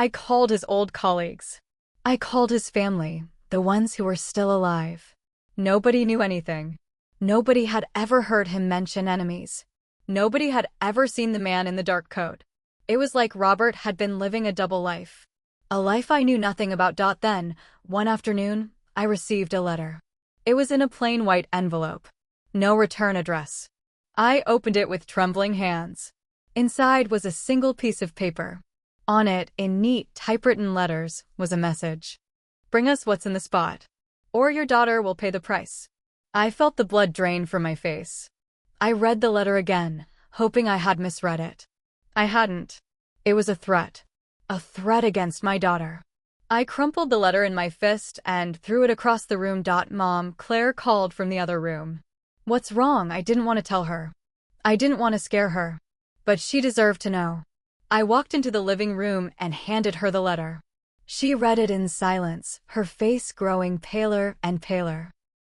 I called his old colleagues. I called his family, the ones who were still alive. Nobody knew anything. Nobody had ever heard him mention enemies. Nobody had ever seen the man in the dark coat. It was like Robert had been living a double life. A life I knew nothing about. Then, one afternoon, I received a letter. It was in a plain white envelope. No return address. I opened it with trembling hands. Inside was a single piece of paper. On it, in neat, typewritten letters, was a message. "Bring us what's in the spot, or your daughter will pay the price." I felt the blood drain from my face. I read the letter again, hoping I had misread it. I hadn't. It was a threat. A threat against my daughter. I crumpled the letter in my fist and threw it across the room. "Mom," Claire called from the other room. "What's wrong?" I didn't want to tell her. I didn't want to scare her. But she deserved to know. I walked into the living room and handed her the letter. She read it in silence, her face growing paler and paler.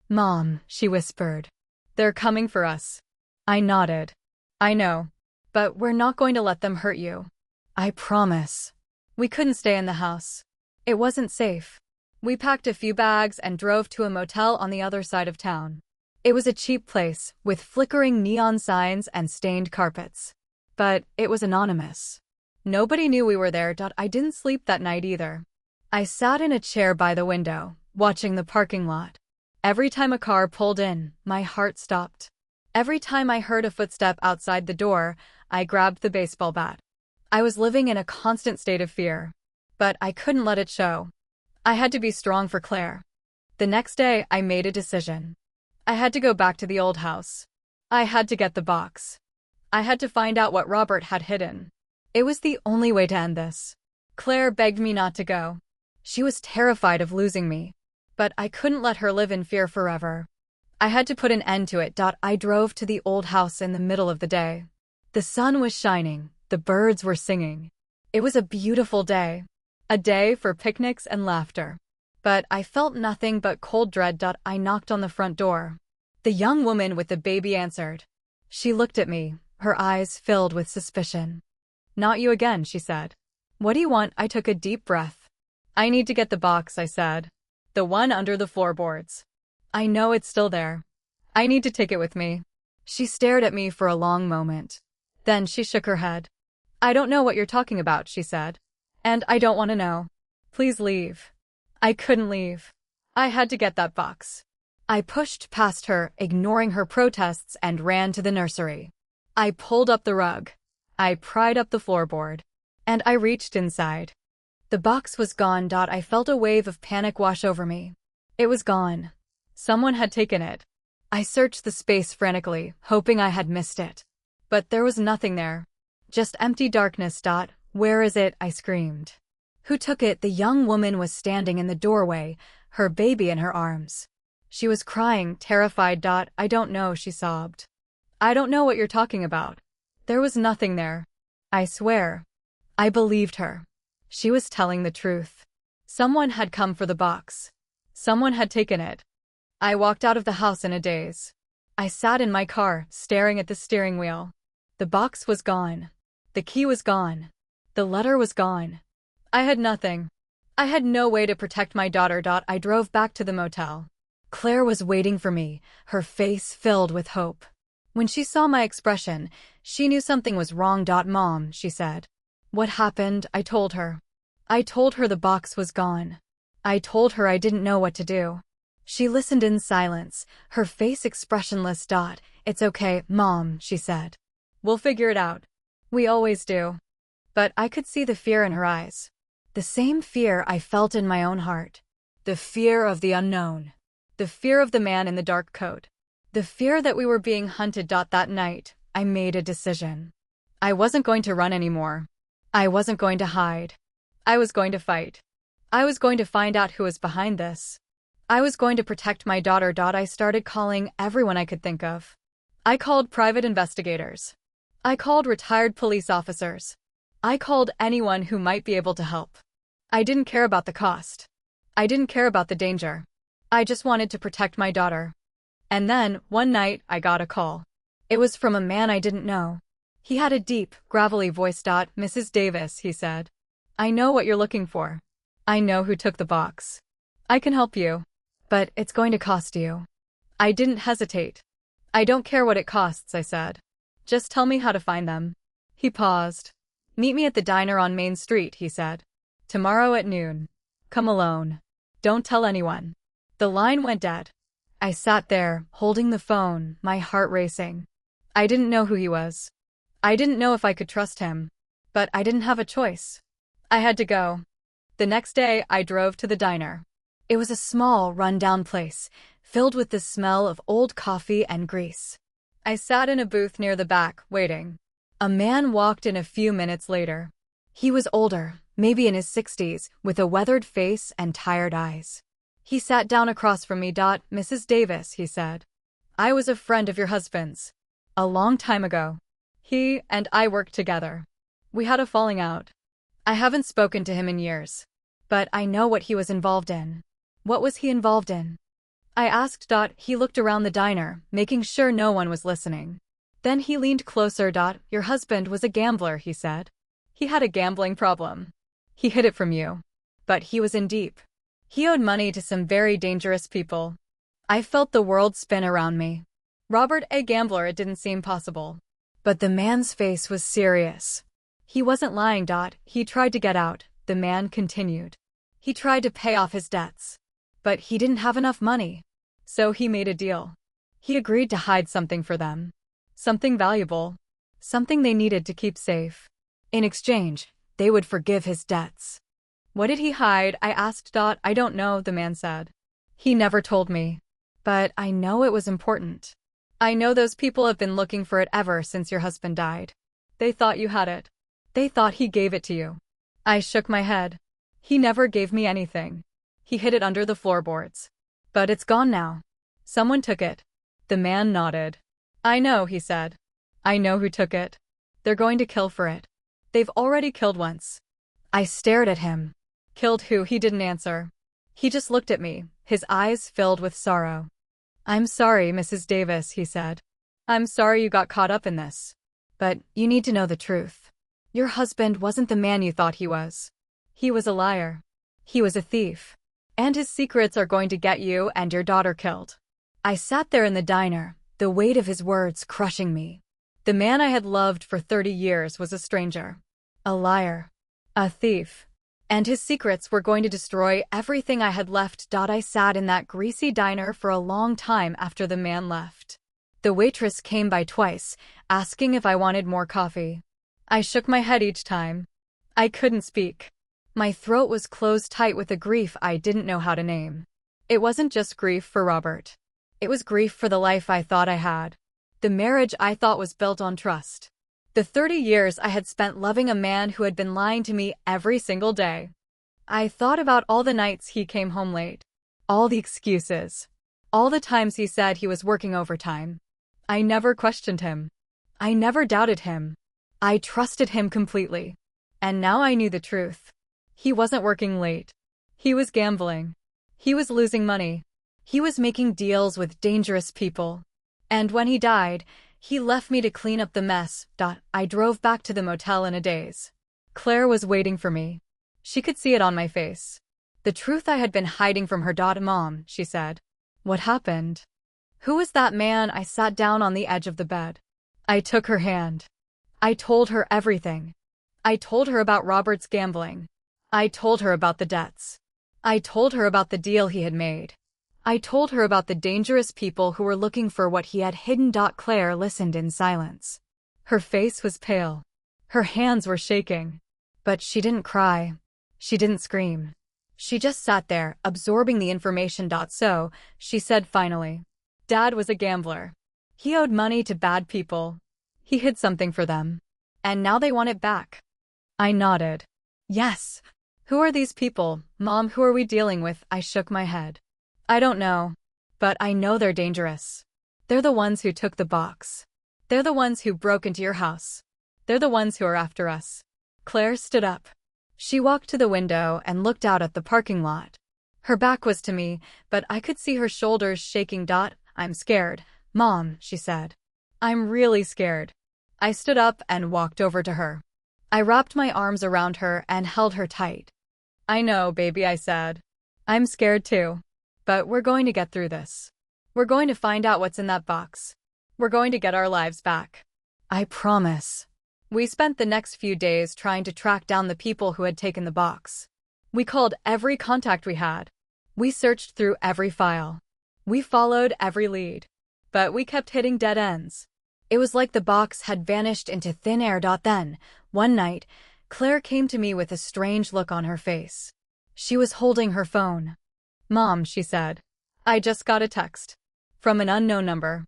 "Mom," she whispered. "They're coming for us." I nodded. "I know. But we're not going to let them hurt you. I promise." We couldn't stay in the house. It wasn't safe. We packed a few bags and drove to a motel on the other side of town. It was a cheap place, with flickering neon signs and stained carpets. But it was anonymous. Nobody knew we were there. I didn't sleep that night either. I sat in a chair by the window, watching the parking lot. Every time a car pulled in, my heart stopped. Every time I heard a footstep outside the door, I grabbed the baseball bat. I was living in a constant state of fear. But I couldn't let it show. I had to be strong for Claire. The next day, I made a decision. I had to go back to the old house. I had to get the box. I had to find out what Robert had hidden. It was the only way to end this. Claire begged me not to go. She was terrified of losing me. But I couldn't let her live in fear forever. I had to put an end to it. I drove to the old house in the middle of the day. The sun was shining. The birds were singing. It was a beautiful day. A day for picnics and laughter. But I felt nothing but cold dread. I knocked on the front door. The young woman with the baby answered. She looked at me, her eyes filled with suspicion. "Not you again," she said. "What do you want?" I took a deep breath. "I need to get the box," I said. "The one under the floorboards. I know it's still there. I need to take it with me." She stared at me for a long moment. Then she shook her head. I don't know what you're talking about, she said. And I don't want to know. Please leave. I couldn't leave. I had to get that box. I pushed past her, ignoring her protests, and ran to the nursery. I pulled up the rug. I pried up the floorboard. And I reached inside. The box was gone. I felt a wave of panic wash over me. It was gone. Someone had taken it. I searched the space frantically, hoping I had missed it. But there was nothing there. Just empty darkness. Where is it? I screamed. Who took it? The young woman was standing in the doorway, her baby in her arms. She was crying, terrified. I don't know, she sobbed. I don't know what you're talking about. There was nothing there. I swear. I believed her. She was telling the truth. Someone had come for the box. Someone had taken it. I walked out of the house in a daze. I sat in my car, staring at the steering wheel. The box was gone. The key was gone. The letter was gone. I had nothing. I had no way to protect my daughter. I drove back to the motel. Claire was waiting for me, her face filled with hope. When she saw my expression, she knew something was wrong. Mom, she said. What happened? I told her. I told her the box was gone. I told her I didn't know what to do. She listened in silence, her face expressionless. It's okay, Mom, she said. We'll figure it out. We always do. But I could see the fear in her eyes. The same fear I felt in my own heart. The fear of the unknown. The fear of the man in the dark coat. The fear that we were being hunted. That night, I made a decision. I wasn't going to run anymore. I wasn't going to hide. I was going to fight. I was going to find out who was behind this. I was going to protect my daughter. I started calling everyone I could think of. I called private investigators. I called retired police officers. I called anyone who might be able to help. I didn't care about the cost. I didn't care about the danger. I just wanted to protect my daughter. And then, one night, I got a call. It was from a man I didn't know. He had a deep, gravelly voice. Mrs. Davis, he said. I know what you're looking for. I know who took the box. I can help you. But it's going to cost you. I didn't hesitate. I don't care what it costs, I said. Just tell me how to find them. He paused. Meet me at the diner on Main Street, he said. Tomorrow at noon. Come alone. Don't tell anyone. The line went dead. I sat there, holding the phone, my heart racing. I didn't know who he was. I didn't know if I could trust him. But I didn't have a choice. I had to go. The next day, I drove to the diner. It was a small, run-down place, filled with the smell of old coffee and grease. I sat in a booth near the back, waiting. A man walked in a few minutes later. He was older, maybe in his 60s, with a weathered face and tired eyes. He sat down across from me. Mrs. Davis, he said. I was a friend of your husband's. A long time ago. He and I worked together. We had a falling out. I haven't spoken to him in years. But I know what he was involved in. What was he involved in? I asked. He looked around the diner, making sure no one was listening. Then he leaned closer. Your husband was a gambler, he said. He had a gambling problem. He hid it from you. But he was in deep. He owed money to some very dangerous people. I felt the world spin around me. Robert, a gambler, it didn't seem possible. But the man's face was serious. He wasn't lying. He tried to get out, the man continued. He tried to pay off his debts. But he didn't have enough money. So he made a deal. He agreed to hide something for them. Something valuable. Something they needed to keep safe. In exchange, they would forgive his debts. What did he hide? I asked. I don't know, the man said. He never told me. But I know it was important. I know those people have been looking for it ever since your husband died. They thought you had it. They thought he gave it to you. I shook my head. He never gave me anything. He hid it under the floorboards. But it's gone now. Someone took it. The man nodded. I know, he said. I know who took it. They're going to kill for it. They've already killed once. I stared at him. Killed who? He didn't answer. He just looked at me, his eyes filled with sorrow. I'm sorry, Mrs. Davis, he said. I'm sorry you got caught up in this. But you need to know the truth. Your husband wasn't the man you thought he was. He was a liar. He was a thief. And his secrets are going to get you and your daughter killed. I sat there in the diner, the weight of his words crushing me. The man I had loved for 30 years was a stranger. A liar. A thief. And his secrets were going to destroy everything I had left. I sat in that greasy diner for a long time after the man left. The waitress came by twice, asking if I wanted more coffee. I shook my head each time. I couldn't speak. My throat was closed tight with a grief I didn't know how to name. It wasn't just grief for Robert. It was grief for the life I thought I had. The marriage I thought was built on trust. The 30 years I had spent loving a man who had been lying to me every single day. I thought about all the nights he came home late. All the excuses. All the times he said he was working overtime. I never questioned him. I never doubted him. I trusted him completely. And now I knew the truth. He wasn't working late. He was gambling. He was losing money. He was making deals with dangerous people. And when he died, he left me to clean up the mess. I drove back to the motel in a daze. Claire was waiting for me. She could see it on my face. The truth I had been hiding from her. Mom, she said. What happened? Who was that man? I sat down on the edge of the bed. I took her hand. I told her everything. I told her about Robert's gambling. I told her about the debts. I told her about the deal he had made. I told her about the dangerous people who were looking for what he had hidden. Claire listened in silence. Her face was pale. Her hands were shaking. But she didn't cry. She didn't scream. She just sat there, absorbing the information. So, she said finally, Dad was a gambler. He owed money to bad people. He hid something for them. And now they want it back. I nodded. Yes. Who are these people, Mom? Who are we dealing with? I shook my head. I don't know. But I know they're dangerous. They're the ones who took the box. They're the ones who broke into your house. They're the ones who are after us. Claire stood up. She walked to the window and looked out at the parking lot. Her back was to me, but I could see her shoulders shaking. I'm scared, Mom, she said. I'm really scared. I stood up and walked over to her. I wrapped my arms around her and held her tight. I know, baby, I said. I'm scared too. But we're going to get through this. We're going to find out what's in that box. We're going to get our lives back. I promise. We spent the next few days trying to track down the people who had taken the box. We called every contact we had. We searched through every file. We followed every lead. But we kept hitting dead ends. It was like the box had vanished into thin air. Then, one night, Claire came to me with a strange look on her face. She was holding her phone. Mom, she said. I just got a text. From an unknown number.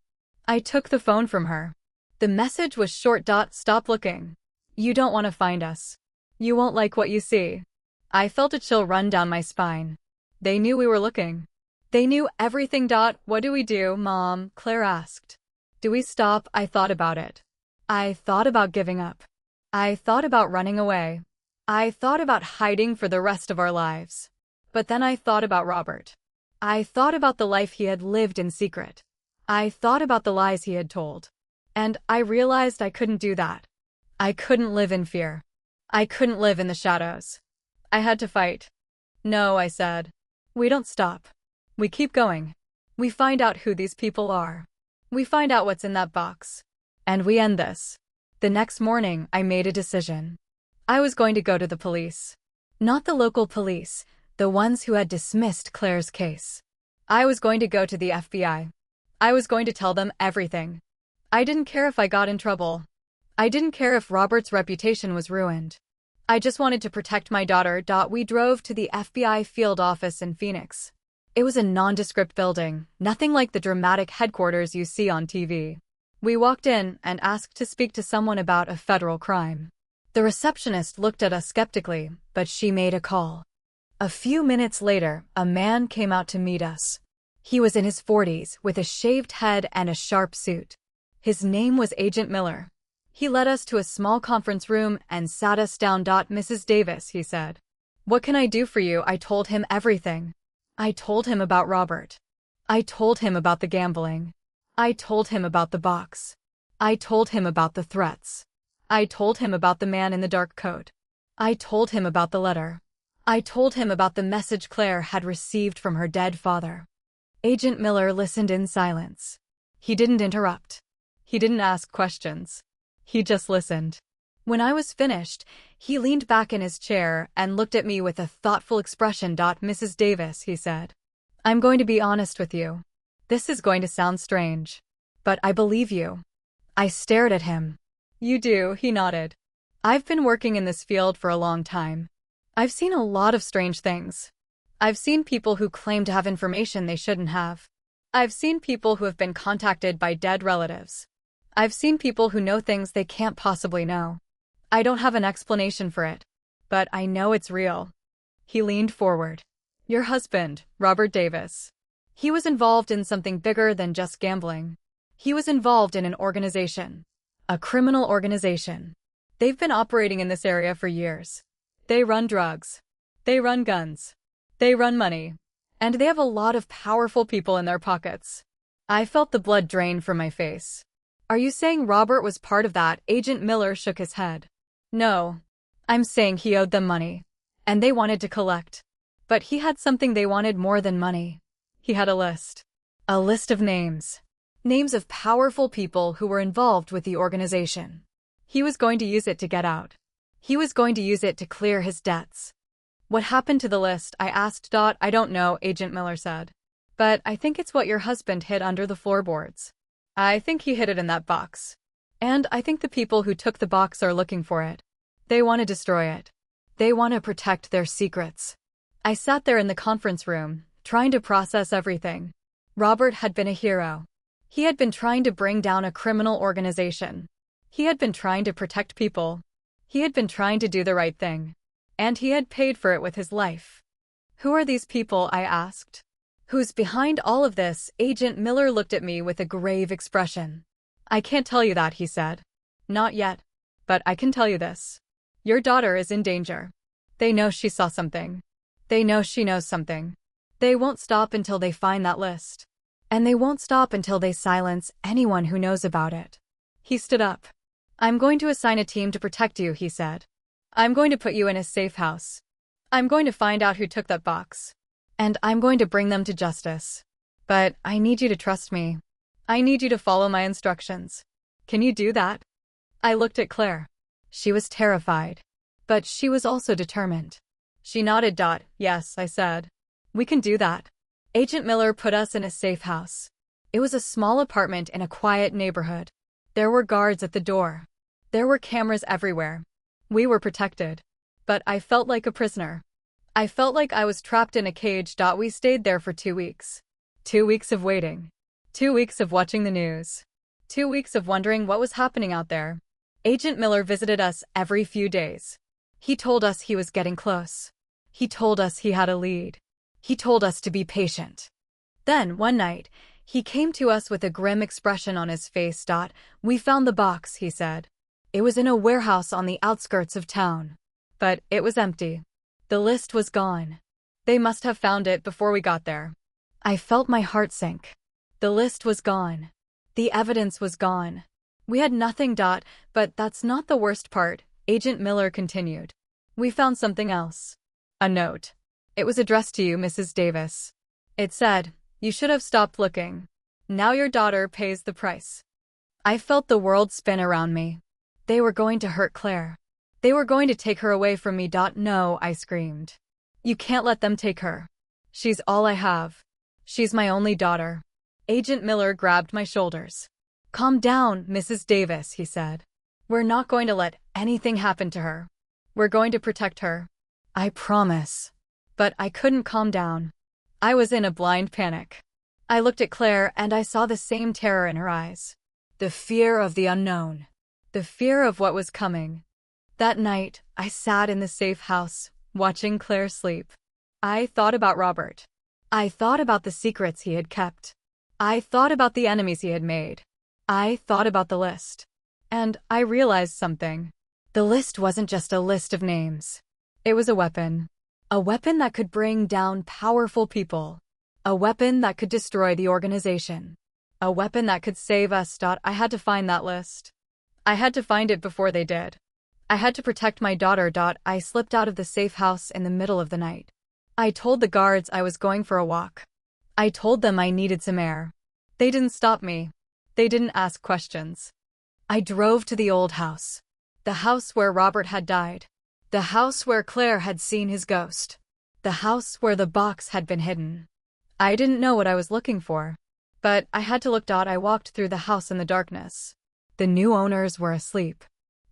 I took the phone from her. The message was short. Stop looking. You don't want to find us. You won't like what you see. I felt a chill run down my spine. They knew we were looking. They knew everything. What do we do, Mom? Claire asked. Do we stop? I thought about it. I thought about giving up. I thought about running away. I thought about hiding for the rest of our lives. But then I thought about Robert. I thought about the life he had lived in secret. I thought about the lies he had told. And I realized I couldn't do that. I couldn't live in fear. I couldn't live in the shadows. I had to fight. No, I said. We don't stop. We keep going. We find out who these people are. We find out what's in that box. And we end this. The next morning, I made a decision. I was going to go to the police. Not the local police, the ones who had dismissed Claire's case. I was going to go to the FBI. I was going to tell them everything. I didn't care if I got in trouble. I didn't care if Robert's reputation was ruined. I just wanted to protect my daughter. We drove to the FBI field office in Phoenix. It was a nondescript building, nothing like the dramatic headquarters you see on TV. We walked in and asked to speak to someone about a federal crime. The receptionist looked at us skeptically, but she made a call. A few minutes later, a man came out to meet us. He was in his 40s, with a shaved head and a sharp suit. His name was Agent Miller. He led us to a small conference room and sat us down. Mrs. Davis, he said. What can I do for you? I told him everything. I told him about Robert. I told him about the gambling. I told him about the box. I told him about the threats. I told him about the man in the dark coat. I told him about the letter. I told him about the message Claire had received from her dead father. Agent Miller listened in silence. He didn't interrupt. He didn't ask questions. He just listened. When I was finished, he leaned back in his chair and looked at me with a thoughtful expression. Mrs. Davis, he said. I'm going to be honest with you. This is going to sound strange. But I believe you. I stared at him. You do, he nodded. I've been working in this field for a long time. I've seen a lot of strange things. I've seen people who claim to have information they shouldn't have. I've seen people who have been contacted by dead relatives. I've seen people who know things they can't possibly know. I don't have an explanation for it, but I know it's real. He leaned forward. Your husband, Robert Davis. He was involved in something bigger than just gambling. He was involved in an organization. A criminal organization. They've been operating in this area for years. They run drugs. They run guns. They run money. And they have a lot of powerful people in their pockets. I felt the blood drain from my face. Are you saying Robert was part of that? Agent Miller shook his head. No. I'm saying he owed them money. And they wanted to collect. But he had something they wanted more than money. He had a list. A list of names. Names of powerful people who were involved with the organization. He was going to use it to get out. He was going to use it to clear his debts. What happened to the list? I asked. I don't know, Agent Miller said. But I think it's what your husband hid under the floorboards. I think he hid it in that box. And I think the people who took the box are looking for it. They want to destroy it. They want to protect their secrets. I sat there in the conference room, trying to process everything. Robert had been a hero. He had been trying to bring down a criminal organization. He had been trying to protect people. He had been trying to do the right thing. And he had paid for it with his life. Who are these people? I asked. Who's behind all of this? Agent Miller looked at me with a grave expression. I can't tell you that, he said. Not yet. But I can tell you this. Your daughter is in danger. They know she saw something. They know she knows something. They won't stop until they find that list. And they won't stop until they silence anyone who knows about it. He stood up. I'm going to assign a team to protect you, he said. I'm going to put you in a safe house. I'm going to find out who took that box. And I'm going to bring them to justice. But I need you to trust me. I need you to follow my instructions. Can you do that? I looked at Claire. She was terrified. But she was also determined. She nodded. Yes, I said. We can do that. Agent Miller put us in a safe house. It was a small apartment in a quiet neighborhood. There were guards at the door. There were cameras everywhere. We were protected. But I felt like a prisoner. I felt like I was trapped in a cage. We stayed there for 2 weeks. 2 weeks of waiting. 2 weeks of watching the news. 2 weeks of wondering what was happening out there. Agent Miller visited us every few days. He told us he was getting close. He told us he had a lead. He told us to be patient. Then, one night, he came to us with a grim expression on his face. We found the box, he said. It was in a warehouse on the outskirts of town. But it was empty. The list was gone. They must have found it before we got there. I felt my heart sink. The list was gone. The evidence was gone. We had nothing. But that's not the worst part, Agent Miller continued. We found something else. A note. It was addressed to you, Mrs. Davis. It said, you should have stopped looking. Now your daughter pays the price. I felt the world spin around me. They were going to hurt Claire. They were going to take her away from me. No, I screamed. You can't let them take her. She's all I have. She's my only daughter. Agent Miller grabbed my shoulders. Calm down, Mrs. Davis, he said. We're not going to let anything happen to her. We're going to protect her. I promise. But I couldn't calm down. I was in a blind panic. I looked at Claire and I saw the same terror in her eyes. The fear of the unknown. The fear of what was coming. That night, I sat in the safe house, watching Claire sleep. I thought about Robert. I thought about the secrets he had kept. I thought about the enemies he had made. I thought about the list. And I realized something. The list wasn't just a list of names. It was a weapon. A weapon that could bring down powerful people. A weapon that could destroy the organization. A weapon that could save us. I had to find that list. I had to find it before they did. I had to protect my daughter. I slipped out of the safe house in the middle of the night. I told the guards I was going for a walk. I told them I needed some air. They didn't stop me. They didn't ask questions. I drove to the old house. The house where Robert had died. The house where Claire had seen his ghost. The house where the box had been hidden. I didn't know what I was looking for, but I had to look. I walked through the house in the darkness. The new owners were asleep.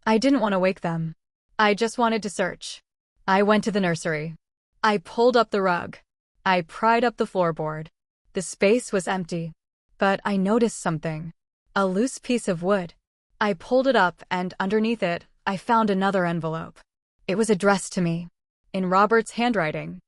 I didn't want to wake them. I just wanted to search. I went to the nursery. I pulled up the rug. I pried up the floorboard. The space was empty. But I noticed something. A loose piece of wood. I pulled it up, and underneath it, I found another envelope. It was addressed to me, in Robert's handwriting.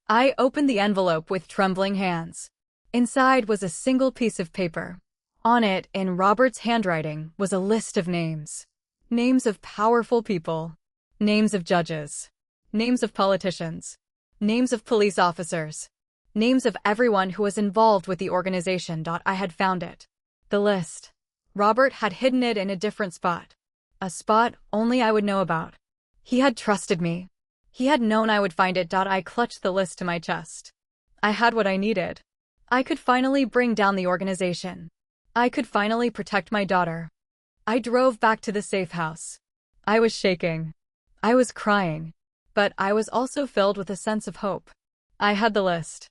I opened the envelope with trembling hands. Inside was a single piece of paper. On it, in Robert's handwriting, was a list of names. Names of powerful people. Names of judges. Names of politicians. Names of police officers. Names of everyone who was involved with the organization. I had found it. The list. Robert had hidden it in a different spot. A spot only I would know about. He had trusted me. He had known I would find it. I clutched the list to my chest. I had what I needed. I could finally bring down the organization. I could finally protect my daughter. I drove back to the safe house. I was shaking. I was crying. But I was also filled with a sense of hope. I had the list.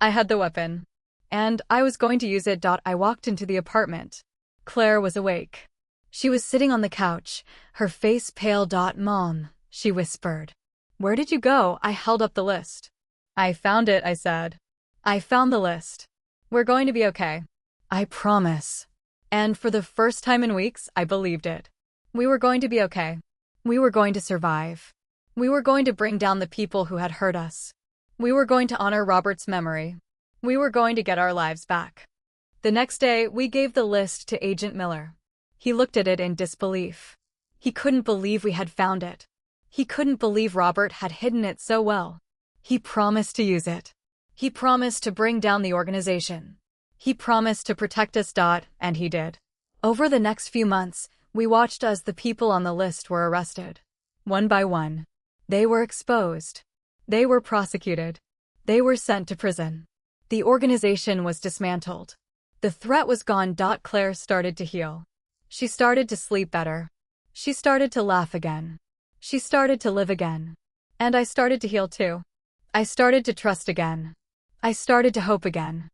I had the weapon. And I was going to use it. I walked into the apartment. Claire was awake. She was sitting on the couch, her face pale. Mom, she whispered. Where did you go? I held up the list. I found it, I said. I found the list. We're going to be okay. I promise. And for the first time in weeks, I believed it. We were going to be okay. We were going to survive. We were going to bring down the people who had hurt us. We were going to honor Robert's memory. We were going to get our lives back. The next day, we gave the list to Agent Miller. He looked at it in disbelief. He couldn't believe we had found it. He couldn't believe Robert had hidden it so well. He promised to use it. He promised to bring down the organization. He promised to protect us. And he did. Over the next few months, we watched as the people on the list were arrested. One by one. They were exposed. They were prosecuted. They were sent to prison. The organization was dismantled. The threat was gone. Claire started to heal. She started to sleep better. She started to laugh again. She started to live again. And I started to heal too. I started to trust again. I started to hope again.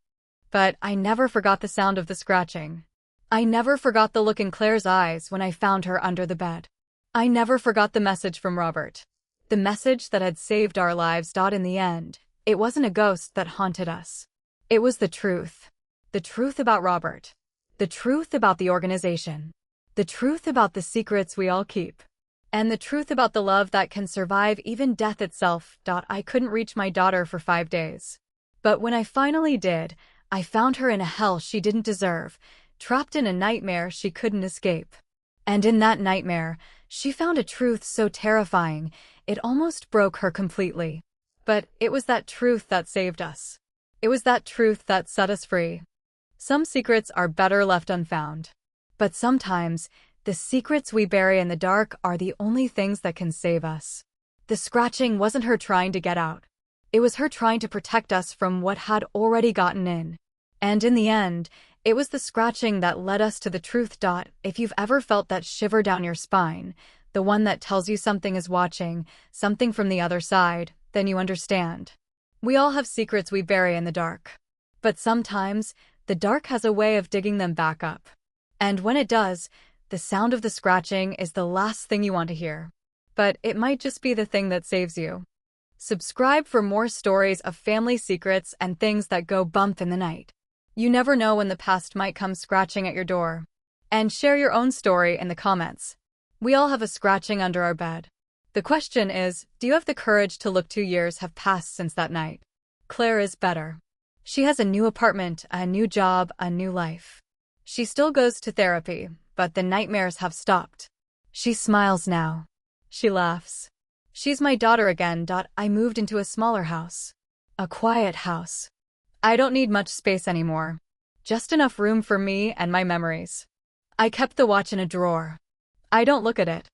But I never forgot the sound of the scratching. I never forgot the look in Claire's eyes when I found her under the bed. I never forgot the message from Robert. The message that had saved our lives. In the end, it wasn't a ghost that haunted us. It was the truth. The truth about Robert. The truth about the organization. The truth about the secrets we all keep. And the truth about the love that can survive even death itself. I couldn't reach my daughter for 5 days. But when I finally did, I found her in a hell she didn't deserve, trapped in a nightmare she couldn't escape. And in that nightmare, she found a truth so terrifying, it almost broke her completely. But it was that truth that saved us. It was that truth that set us free. Some secrets are better left unfound. But sometimes, the secrets we bury in the dark are the only things that can save us. The scratching wasn't her trying to get out. It was her trying to protect us from what had already gotten in. And in the end, it was the scratching that led us to the truth. If you've ever felt that shiver down your spine, the one that tells you something is watching, something from the other side, then you understand. We all have secrets we bury in the dark. But sometimes, the dark has a way of digging them back up. And when it does, the sound of the scratching is the last thing you want to hear. But it might just be the thing that saves you. Subscribe for more stories of family secrets and things that go bump in the night. You never know when the past might come scratching at your door. And share your own story in the comments. We all have a scratching under our bed. The question is, do you have the courage to look? 2 years have passed since that night. Claire is better. She has a new apartment, a new job, a new life. She still goes to therapy, but the nightmares have stopped. She smiles now. She laughs. She's my daughter again. I moved into a smaller house. A quiet house. I don't need much space anymore. Just enough room for me and my memories. I kept the watch in a drawer. I don't look at it.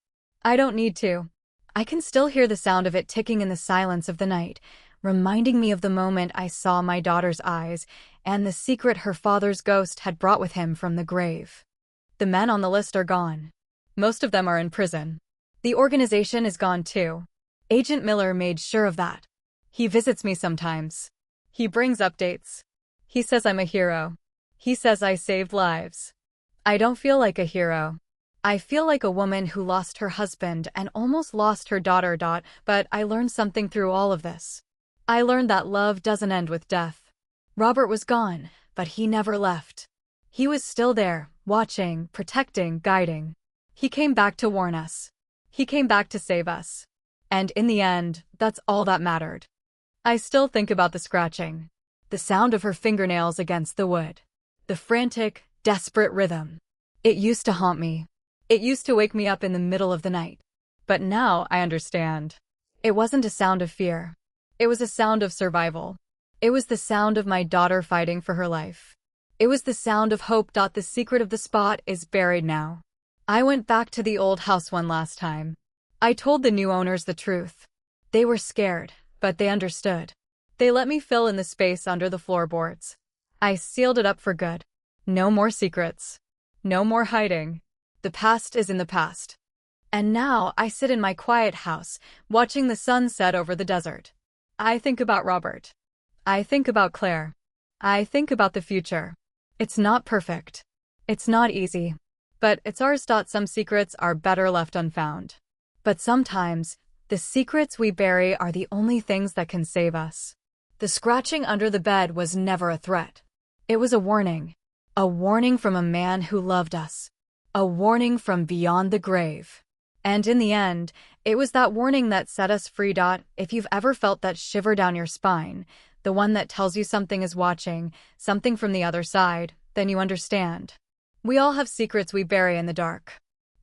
I don't need to. I can still hear the sound of it ticking in the silence of the night, reminding me of the moment I saw my daughter's eyes and the secret her father's ghost had brought with him from the grave. The men on the list are gone. Most of them are in prison. The organization is gone too. Agent Miller made sure of that. He visits me sometimes. He brings updates. He says I'm a hero. He says I saved lives. I don't feel like a hero. I feel like a woman who lost her husband and almost lost her daughter. But I learned something through all of this. I learned that love doesn't end with death. Robert was gone, but he never left. He was still there, watching, protecting, guiding. He came back to warn us. He came back to save us. And in the end, that's all that mattered. I still think about the scratching. The sound of her fingernails against the wood. The frantic, desperate rhythm. It used to haunt me. It used to wake me up in the middle of the night. But now I understand. It wasn't a sound of fear. It was a sound of survival. It was the sound of my daughter fighting for her life. It was the sound of hope. The secret of the spot is buried now. I went back to the old house one last time. I told the new owners the truth. They were scared, but they understood. They let me fill in the space under the floorboards. I sealed it up for good. No more secrets. No more hiding. The past is in the past. And now I sit in my quiet house, watching the sun set over the desert. I think about Robert. I think about Claire. I think about the future. It's not perfect. It's not easy. But it's ours. Some secrets are better left unfound. But sometimes, the secrets we bury are the only things that can save us. The scratching under the bed was never a threat. It was a warning. A warning from a man who loved us. A warning from beyond the grave. And in the end, it was that warning that set us free. If you've ever felt that shiver down your spine, the one that tells you something is watching, something from the other side, then you understand. We all have secrets we bury in the dark.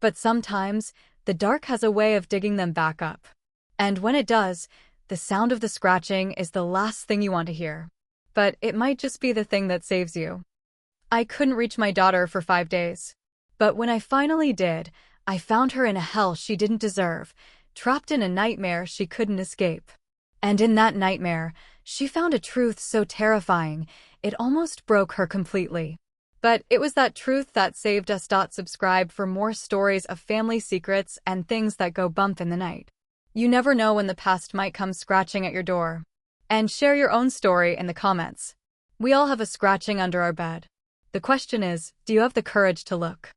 But sometimes, the dark has a way of digging them back up. And when it does, the sound of the scratching is the last thing you want to hear. But it might just be the thing that saves you. I couldn't reach my daughter for 5 days. But when I finally did, I found her in a hell she didn't deserve, trapped in a nightmare she couldn't escape. And in that nightmare, she found a truth so terrifying, it almost broke her completely. But it was that truth that saved us. Subscribe for more stories of family secrets and things that go bump in the night. You never know when the past might come scratching at your door. And share your own story in the comments. We all have a scratching under our bed. The question is, do you have the courage to look?